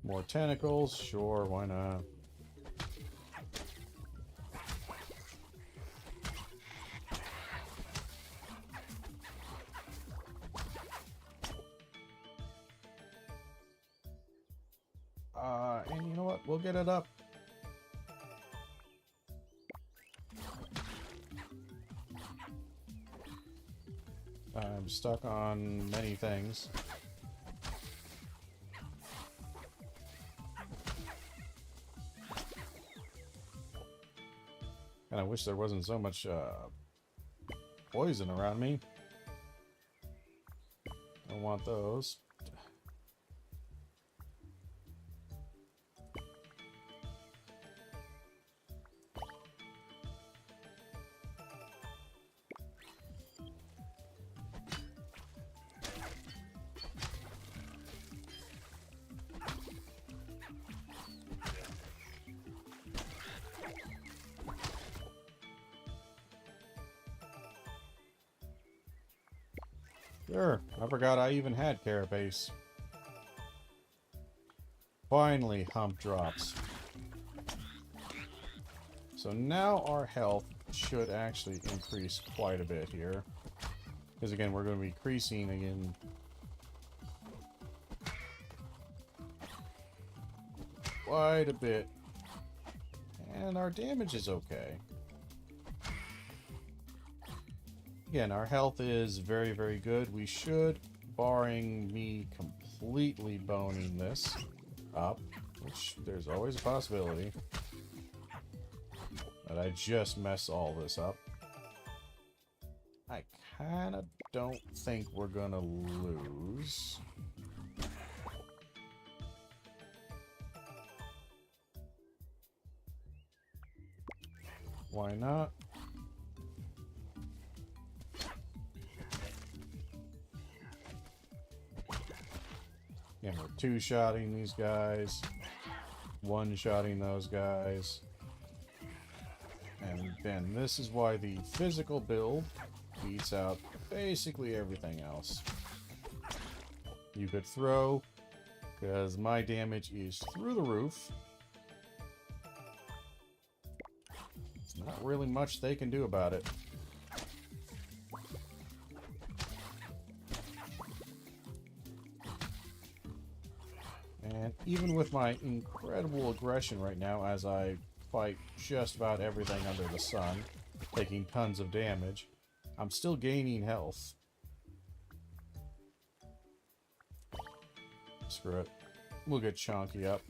More tentacles? Sure, why not? And you know what? We'll get it up. I'm stuck on many things. And I wish there wasn't so much poison around me. Don't want those. Sure, I forgot I even had Carapace. Finally, Hump drops. So now our health should actually increase quite a bit here. Because again, we're going to be increasing again. Quite a bit. And our damage is okay. Again, our health is very, very good. We should, barring me completely boning this up, which there's always a possibility that I just mess all this up. I kind of don't think we're going to lose. Why not? Yeah, we're two-shotting these guys, one-shotting those guys, and then this is why the physical build beats out basically everything else. You could throw, because my damage is through the roof. There's not really much they can do about it. And even with my incredible aggression right now, as I fight just about everything under the sun, taking tons of damage, I'm still gaining health. Screw it. We'll get Chonky up.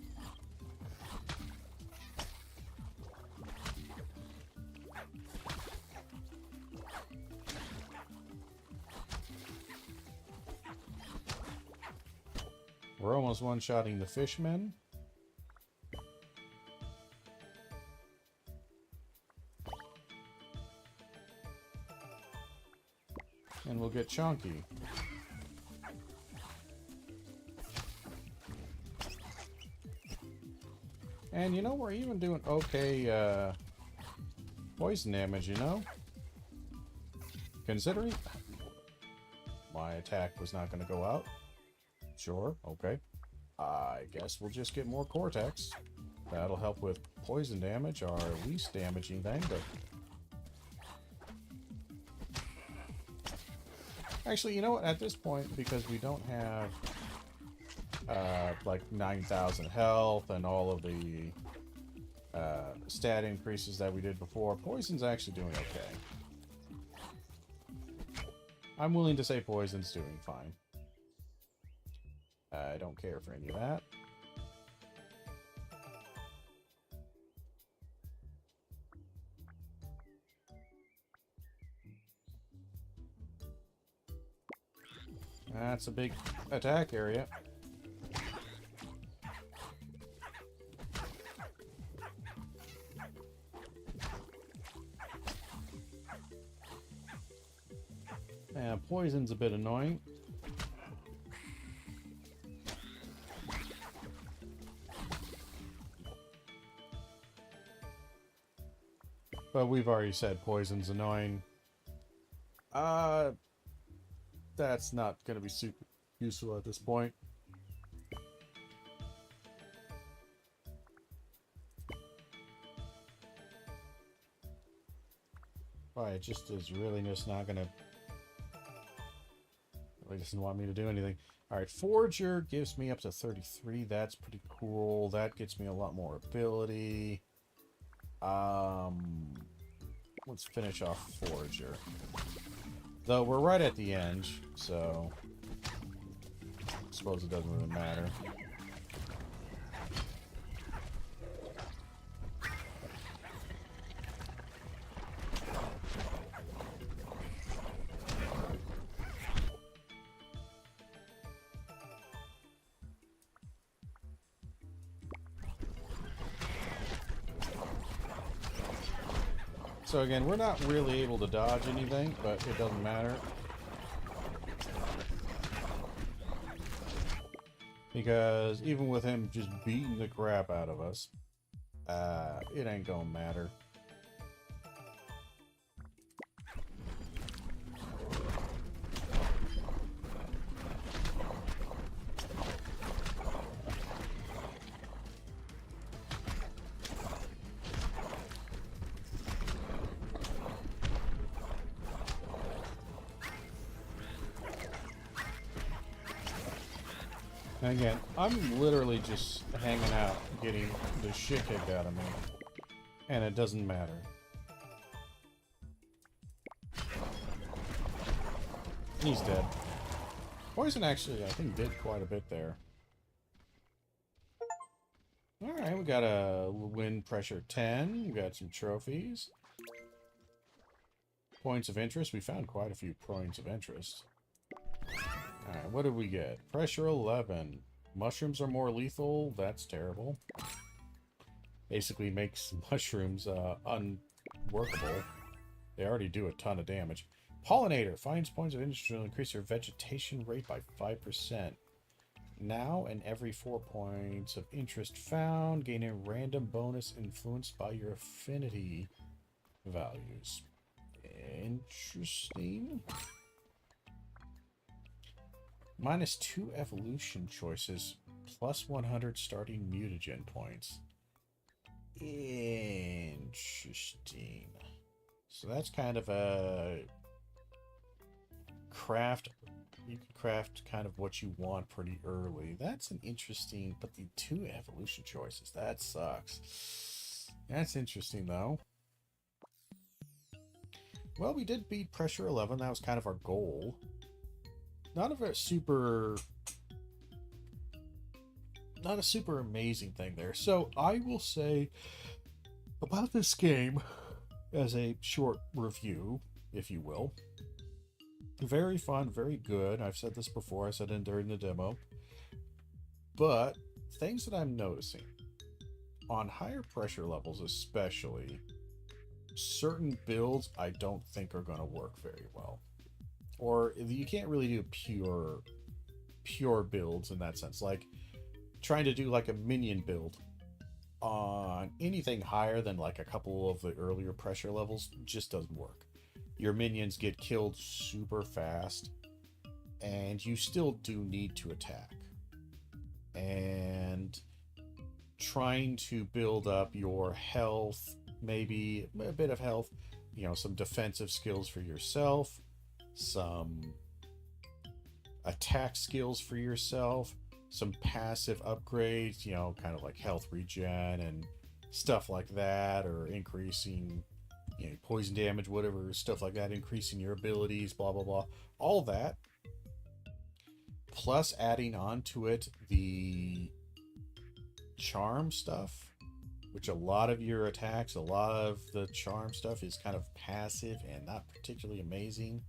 We're almost one-shotting the fishmen. And we'll get Chonky. And you know, we're even doing okay poison damage, you know? Considering my attack was not going to go out. Sure, okay. I guess we'll just get more Cortex. That'll help with poison damage, our least damaging thing, but... Actually, you know what? At this point, because we don't have, like, 9,000 health and all of the stat increases that we did before, poison's actually doing okay. I'm willing to say poison's doing fine. I don't care for any of that. That's a big attack area. And poison's a bit annoying. But we've already said poison's annoying. That's not going to be super useful at this point. Why, it just is really just not going to... Really doesn't want me to do anything. Alright, Forager gives me up to 33. That's pretty cool. That gets me a lot more ability. Let's finish off Forager. Though we're right at the end, so I suppose it doesn't really matter. So again, we're not really able to dodge anything, but it doesn't matter. Because even with him just beating the crap out of us, it ain't gonna matter. And again, I'm literally just hanging out, getting the shit kicked out of me. And it doesn't matter. He's dead. Poison actually, I think, did quite a bit there. Alright, we got a wind pressure 10. We got some trophies. Points of interest. We found quite a few points of interest. Alright, what did we get? Pressure 11. Mushrooms are more lethal. That's terrible. Basically makes mushrooms unworkable. They already do a ton of damage. Pollinator finds points of interest to increase your vegetation rate by 5%. Now and every 4 points of interest found, gain a random bonus influenced by your affinity values. Interesting. -2 evolution choices, plus 100 starting mutagen points. Interesting. So that's kind of a craft. You can craft kind of what you want pretty early. That's an interesting, but the 2 evolution choices, that sucks. That's interesting though. Well, we did beat Pressure 11. That was kind of our goal. Not a super amazing thing there. So I will say about this game as a short review, if you will. Very fun, very good. I've said this before. I said it during the demo. But things that I'm noticing on higher pressure levels, especially, certain builds I don't think are going to work very well. Or you can't really do pure builds in that sense. Like trying to do like a minion build on anything higher than like a couple of the earlier pressure levels just doesn't work. Your minions get killed super fast, and you still do need to attack. And trying to build up your health, maybe a bit of health, you know, some defensive skills for yourself, some attack skills for yourself, some passive upgrades, you know, kind of like health regen and stuff like that, or increasing you know, poison damage, whatever, stuff like that, increasing your abilities, blah, blah, blah. All that. Plus adding on to it the charm stuff, which a lot of your attacks, a lot of the charm stuff is kind of passive and not particularly amazing.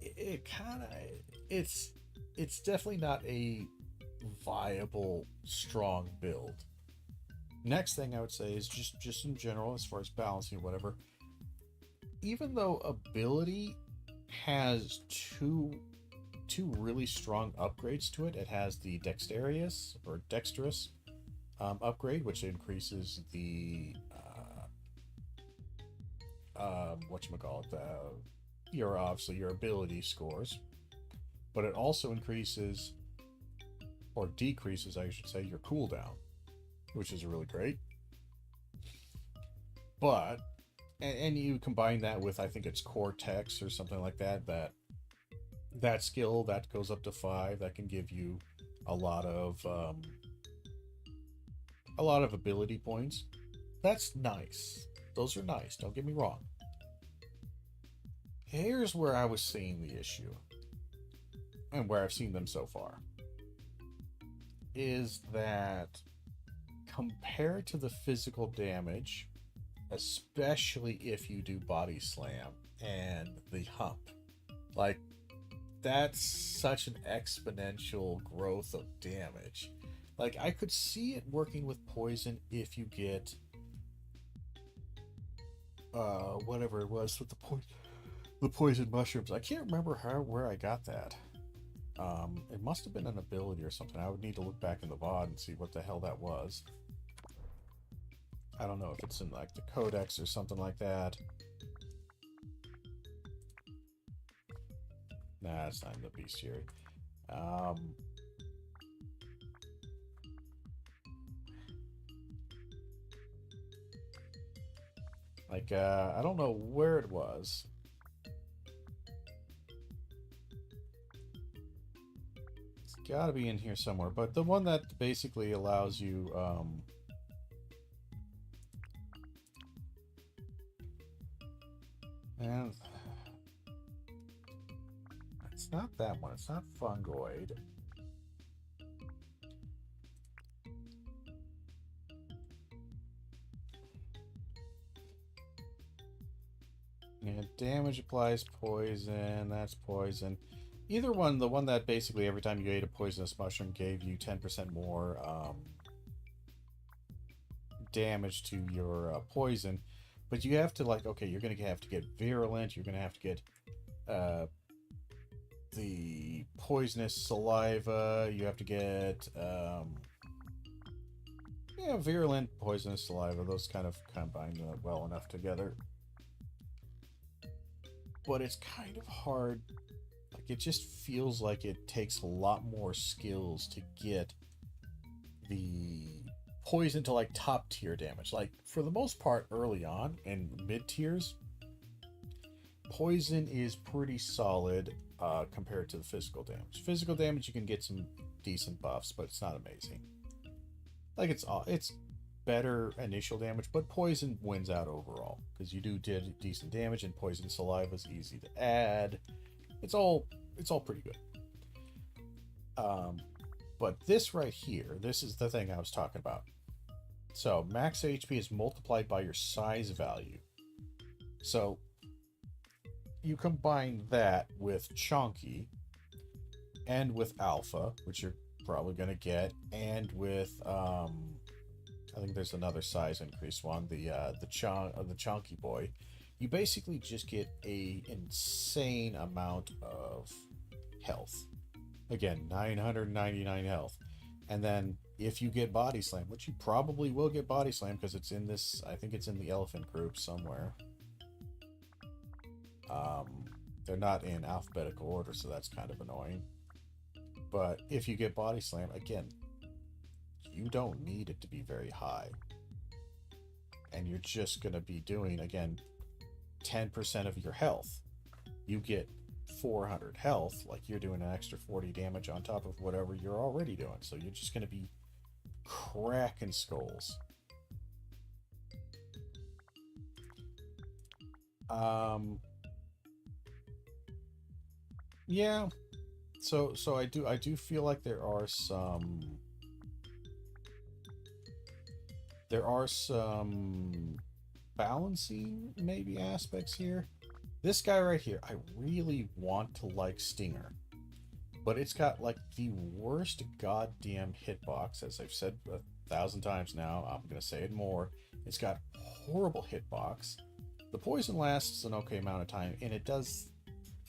It kind of, it's definitely not a viable, strong build. Next thing I would say is just in general, as far as balancing whatever, even though ability has two really strong upgrades to it. It has the dexterous upgrade, which increases the your obviously your ability scores, but it also increases or decreases, I should say, your cooldown, which is really great. But and you combine that with, I think it's Cortex or something like that, that skill that goes up to 5, that can give you a lot of ability points. That's nice. Those are nice, don't get me wrong. Here's where I was seeing the issue, and where I've seen them so far, is that compared to the physical damage, especially if you do body slam and the hump, like, that's such an exponential growth of damage. Like, I could see it working with poison if you get whatever it was with the poison mushrooms. I can't remember where I got that. It must have been an ability or something. I would need to look back in the VOD and see what the hell that was. I don't know if it's in like the Codex or something like that. Nah, it's not in the bestiary. I don't know where it was. It's gotta be in here somewhere, but the one that basically allows you, and it's not that one, it's not Fungoid. Yeah, damage applies poison, that's poison. Either one, the one that basically every time you ate a poisonous mushroom gave you 10% more damage to your poison. But you have to, like, okay, you're going to have to get virulent, you're going to have to get the poisonous saliva, you have to get virulent, poisonous saliva, those kind of combine well enough together. But it's kind of hard. Like, it just feels like it takes a lot more skills to get the poison to like top tier damage. Like, for the most part, early on in mid tiers, poison is pretty solid compared to the physical damage. Physical damage, you can get some decent buffs, but it's not amazing. Like, it's better initial damage, but poison wins out overall because you do decent damage, and poison saliva is easy to add. It's all pretty good. But this right here, this is the thing I was talking about. So max HP is multiplied by your size value. So you combine that with Chonky and with Alpha, which you're probably going to get, and with I think there's another size increase one, the Chonky boy. You basically just get a insane amount of health. Again, 999 health. And then if you get Body Slam, which you probably will get Body Slam because it's in this, I think it's in the elephant group somewhere. They're not in alphabetical order, so that's kind of annoying. But if you get Body Slam, again, you don't need it to be very high. And you're just going to be doing, again, 10% of your health. You get 400 health, like you're doing an extra 40 damage on top of whatever you're already doing. So you're just going to be cracking skulls. Yeah. So I do feel like there are some balancing maybe aspects here. This guy right here, I really want to like Stinger, but it's got like the worst goddamn hitbox, as I've said 1,000 times now. I'm gonna say it more. It's got horrible hitbox. The poison lasts an okay amount of time, and it does,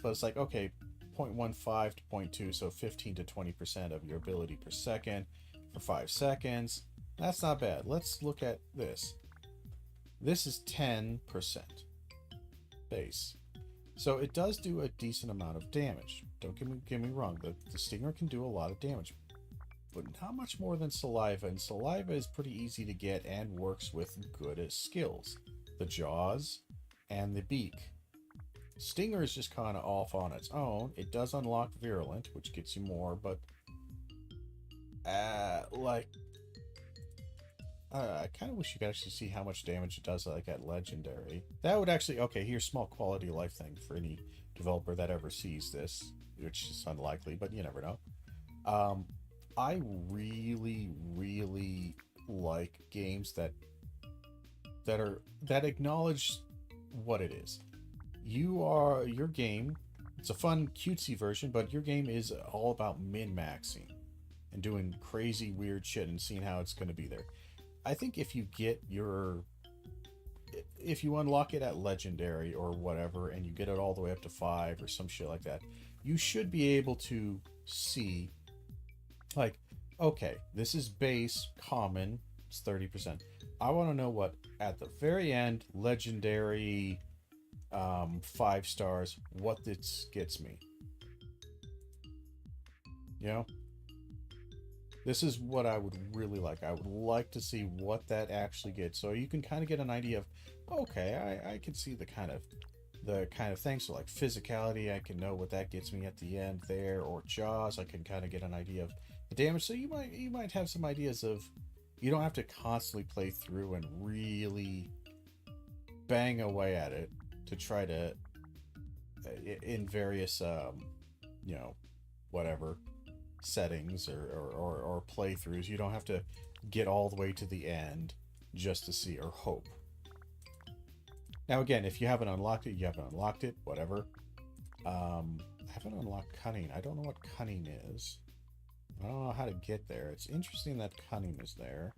but it's like okay, 0.15 to 0.2, so 15 to 20% of your ability per second for 5 seconds. That's not bad. Let's look at this. This is 10% base. So it does do a decent amount of damage. Don't get me wrong, the Stinger can do a lot of damage, but not much more than Saliva, and Saliva is pretty easy to get and works with good skills. The Jaws and the Beak. Stinger is just kind of off on its own. It does unlock Virulent, which gets you more, but I kind of wish you could actually see how much damage it does like at Legendary. That would actually... Okay, here's small quality of life thing for any developer that ever sees this, which is unlikely, but you never know. I really, really like games that acknowledge what it is. Your game, it's a fun, cutesy version, but your game is all about min-maxing and doing crazy, weird shit and seeing how it's going to be there. I think if you unlock it at Legendary or whatever, and you get it all the way up to 5 or some shit like that, you should be able to see, like, okay, this is base, common, it's 30%. I want to know what, at the very end, Legendary, 5 stars, what this gets me. You know? This is what I would really like. I would like to see what that actually gets, so you can kind of get an idea of, okay, I can see the kind of things. So like physicality, I can know what that gets me at the end there, or Jaws, I can kind of get an idea of the damage. So you might have some ideas of, you don't have to constantly play through and really bang away at it to try to in various whatever settings or playthroughs. You don't have to get all the way to the end just to see or hope. Now again, if you haven't unlocked it, you haven't unlocked it, whatever. I haven't unlocked Cunning. I don't know what Cunning is. I don't know how to get there. It's interesting that Cunning is there.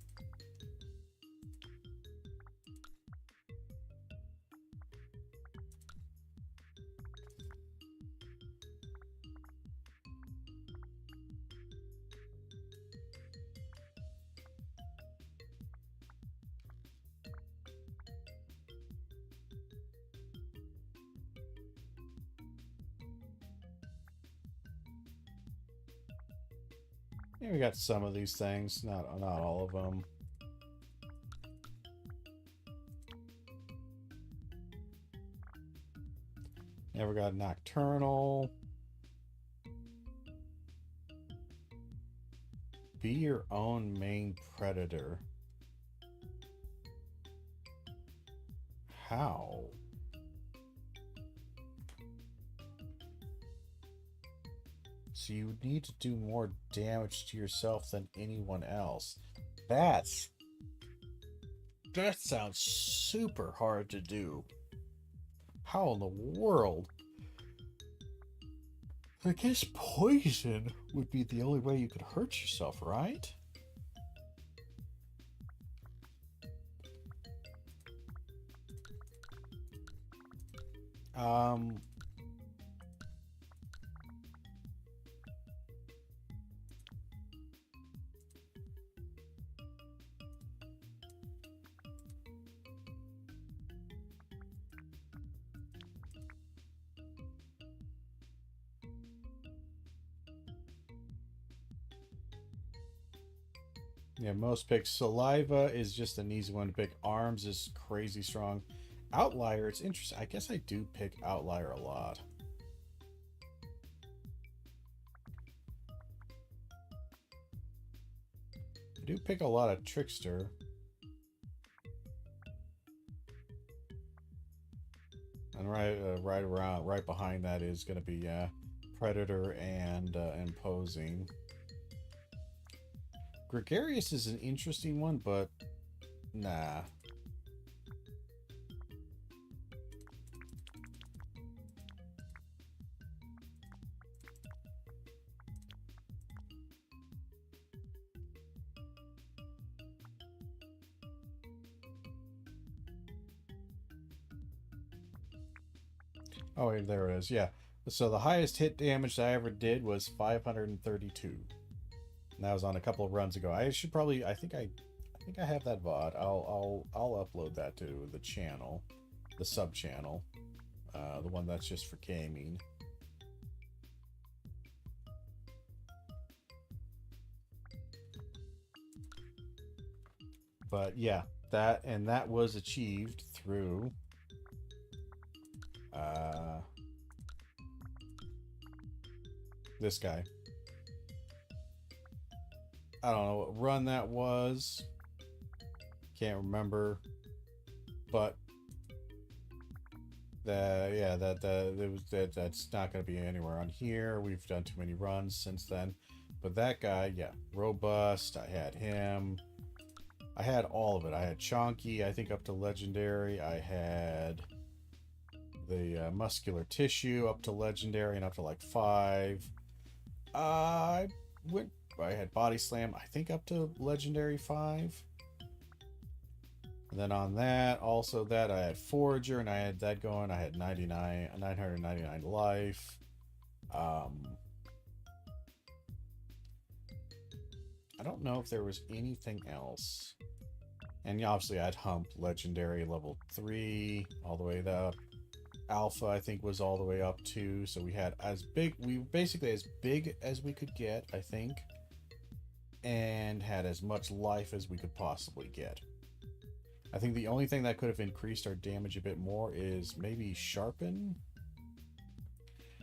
Yeah, we got some of these things, not all of them. Never got Nocturnal. Be your own main predator. How? So you need to do more damage to yourself than anyone else. That sounds super hard to do. How in the world? I guess poison would be the only way you could hurt yourself, right? Yeah, most picks. Saliva is just an easy one to pick. Arms is crazy strong. Outlier, it's interesting. I guess I do pick Outlier a lot. I do pick a lot of Trickster. And right behind that is going to be Predator and Imposing. Gregarious is an interesting one, but nah. Oh, wait, there it is. Yeah. So the highest hit damage I ever did was 532. And that was on a couple of runs ago. I should probably. I think I have that VOD. I'll upload that to the channel, the sub channel, the one that's just for gaming. But yeah, that was achieved through this guy. I don't know what run that was. Can't remember. But that's not going to be anywhere on here. We've done too many runs since then. But that guy, yeah, robust. I had him. I had all of it. I had Chonky, I think up to legendary. I had the muscular tissue up to legendary and up to like 5. I had body slam, I think up to legendary 5. And then on that, also that, I had Forager, and I had that going. I had 999 life. I don't know if there was anything else. And obviously I had Hump, legendary, level 3, all the way up. Alpha, I think, was all the way up too. So we had basically as big as we could get, I think. And had as much life as we could possibly get. I think the only thing that could have increased our damage a bit more is maybe Sharpen.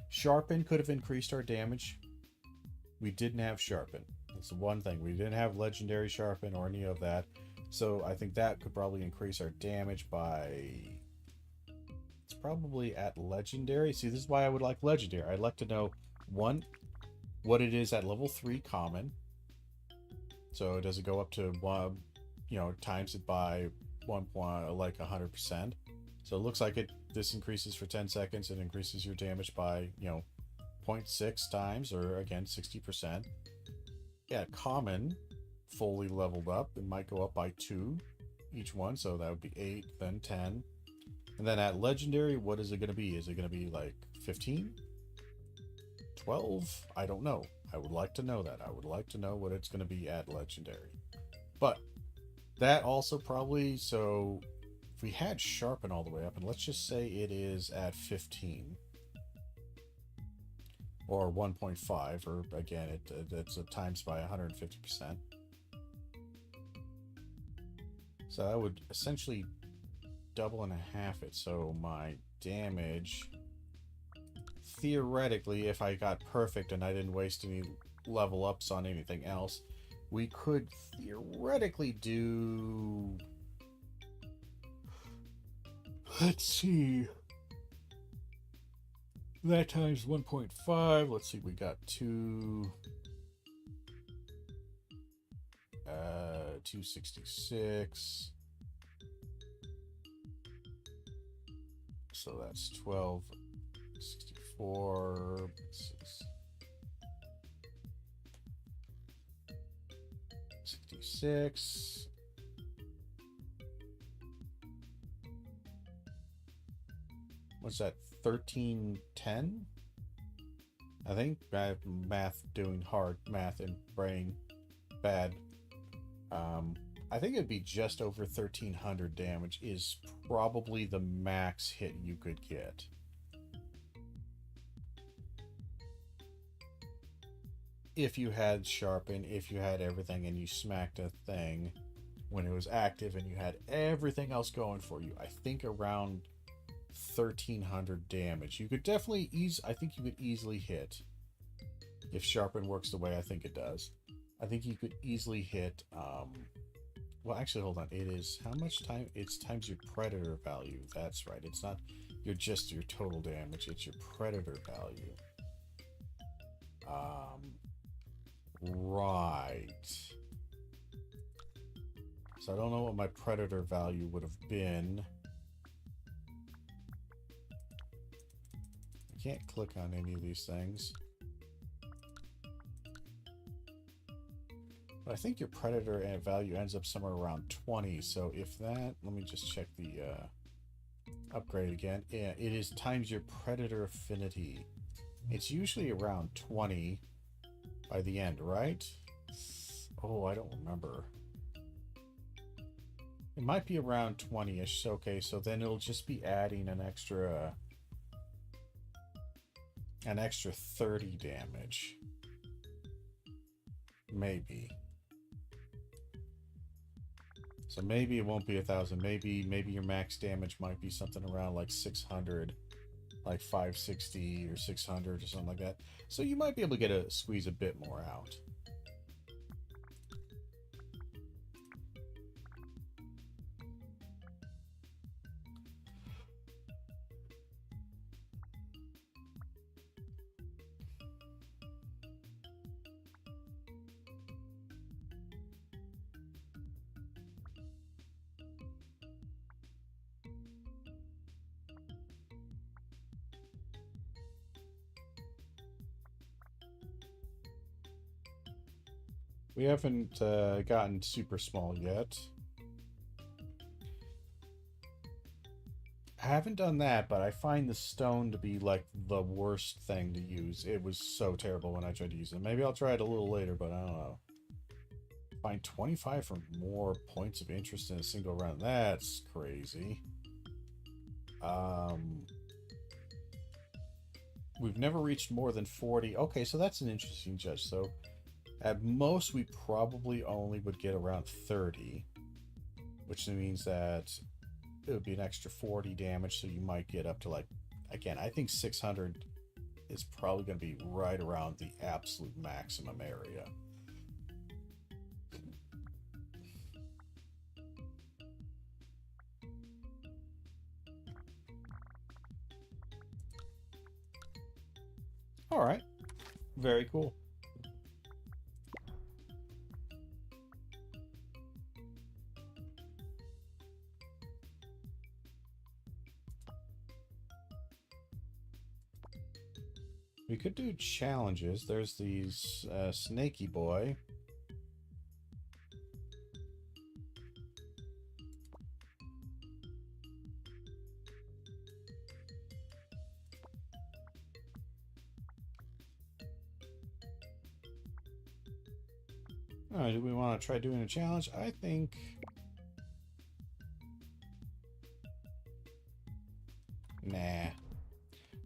Sharpen could have increased our damage. We didn't have Sharpen. That's the one thing. We didn't have Legendary Sharpen or any of that. So I think that could probably increase our damage by... It's probably at Legendary. See, this is why I would like Legendary. I'd like to know, one, what it is at level 3 common. So does it go up to 1, times it by 100%. So it looks like this increases for 10 seconds. It increases your damage by 0.6 times, or again 60%. Yeah, common fully leveled up, it might go up by 2 each one, so that would be 8, then 10. And then at legendary, what is it going to be? Is it going to be like 15, 12? I don't know. I would like to know that. I would like to know what it's going to be at legendary. But that also probably, so if we had Sharpen all the way up, and let's just say it is at 15 or 1.5, or again, it's a times by 150%. So that would essentially double and a half it. So my damage, theoretically, if I got perfect and I didn't waste any level ups on anything else, we could theoretically do, let's see, that times 1.5, let's see, we got 266, so that's 1264, 66. What's that? 1310? I think math, doing hard math and brain bad. I think it'd be just over 1300 damage is probably the max hit you could get. If you had Sharpen, if you had everything and you smacked a thing when it was active and you had everything else going for you, I think around 1300 damage. You could definitely I think you could easily hit, if Sharpen works the way I think it does. I think you could easily hit, well, actually, hold on. It is how much time? It's times your Predator value. That's right. It's not, your total damage. It's your predator value. Right. So I don't know what my predator value would have been. I can't click on any of these things. But I think your predator value ends up somewhere around 20. So if that, let me just check the upgrade again. Yeah, it is times your predator affinity. It's usually around 20 by the end, right? Oh, I don't remember. It might be around 20-ish. Okay, so then it'll just be adding an extra 30 damage. Maybe. So maybe it won't be 1,000. Maybe your max damage might be something around like 600, like 560 or 600 or something like that. So you might be able to squeeze a bit more out. We haven't gotten super small yet. I haven't done that, but I find the stone to be like the worst thing to use. It was so terrible when I tried to use it. Maybe I'll try it a little later, but I don't know. Find 25 for more points of interest in a single round. That's crazy. We've never reached more than 40. Okay, so that's an interesting judge. So at most, we probably only would get around 30, which means that it would be an extra 40 damage, so you might get up to, like, again, I think 600 is probably going to be right around the absolute maximum area. All right. Very cool. We could do challenges. There's these Snaky Boy. Do we want to try doing a challenge? I think... Nah.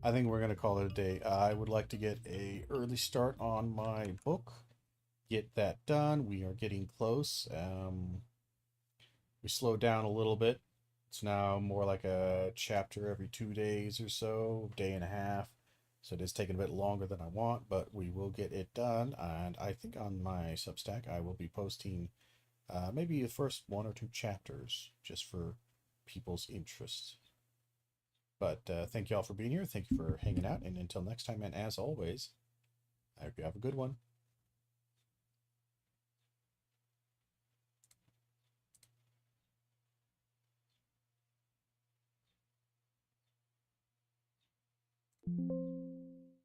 I think we're going to call it a day. I would like to get a early start on my book. Get that done. We are getting close. We slowed down a little bit. It's now more like a chapter every 2 days or so, day and a half. So it is taking a bit longer than I want, but we will get it done. And I think on my Substack, I will be posting maybe the first 1 or 2 chapters just for people's interest. But thank you all for being here. Thank you for hanging out. And until next time, and as always, I hope you have a good one.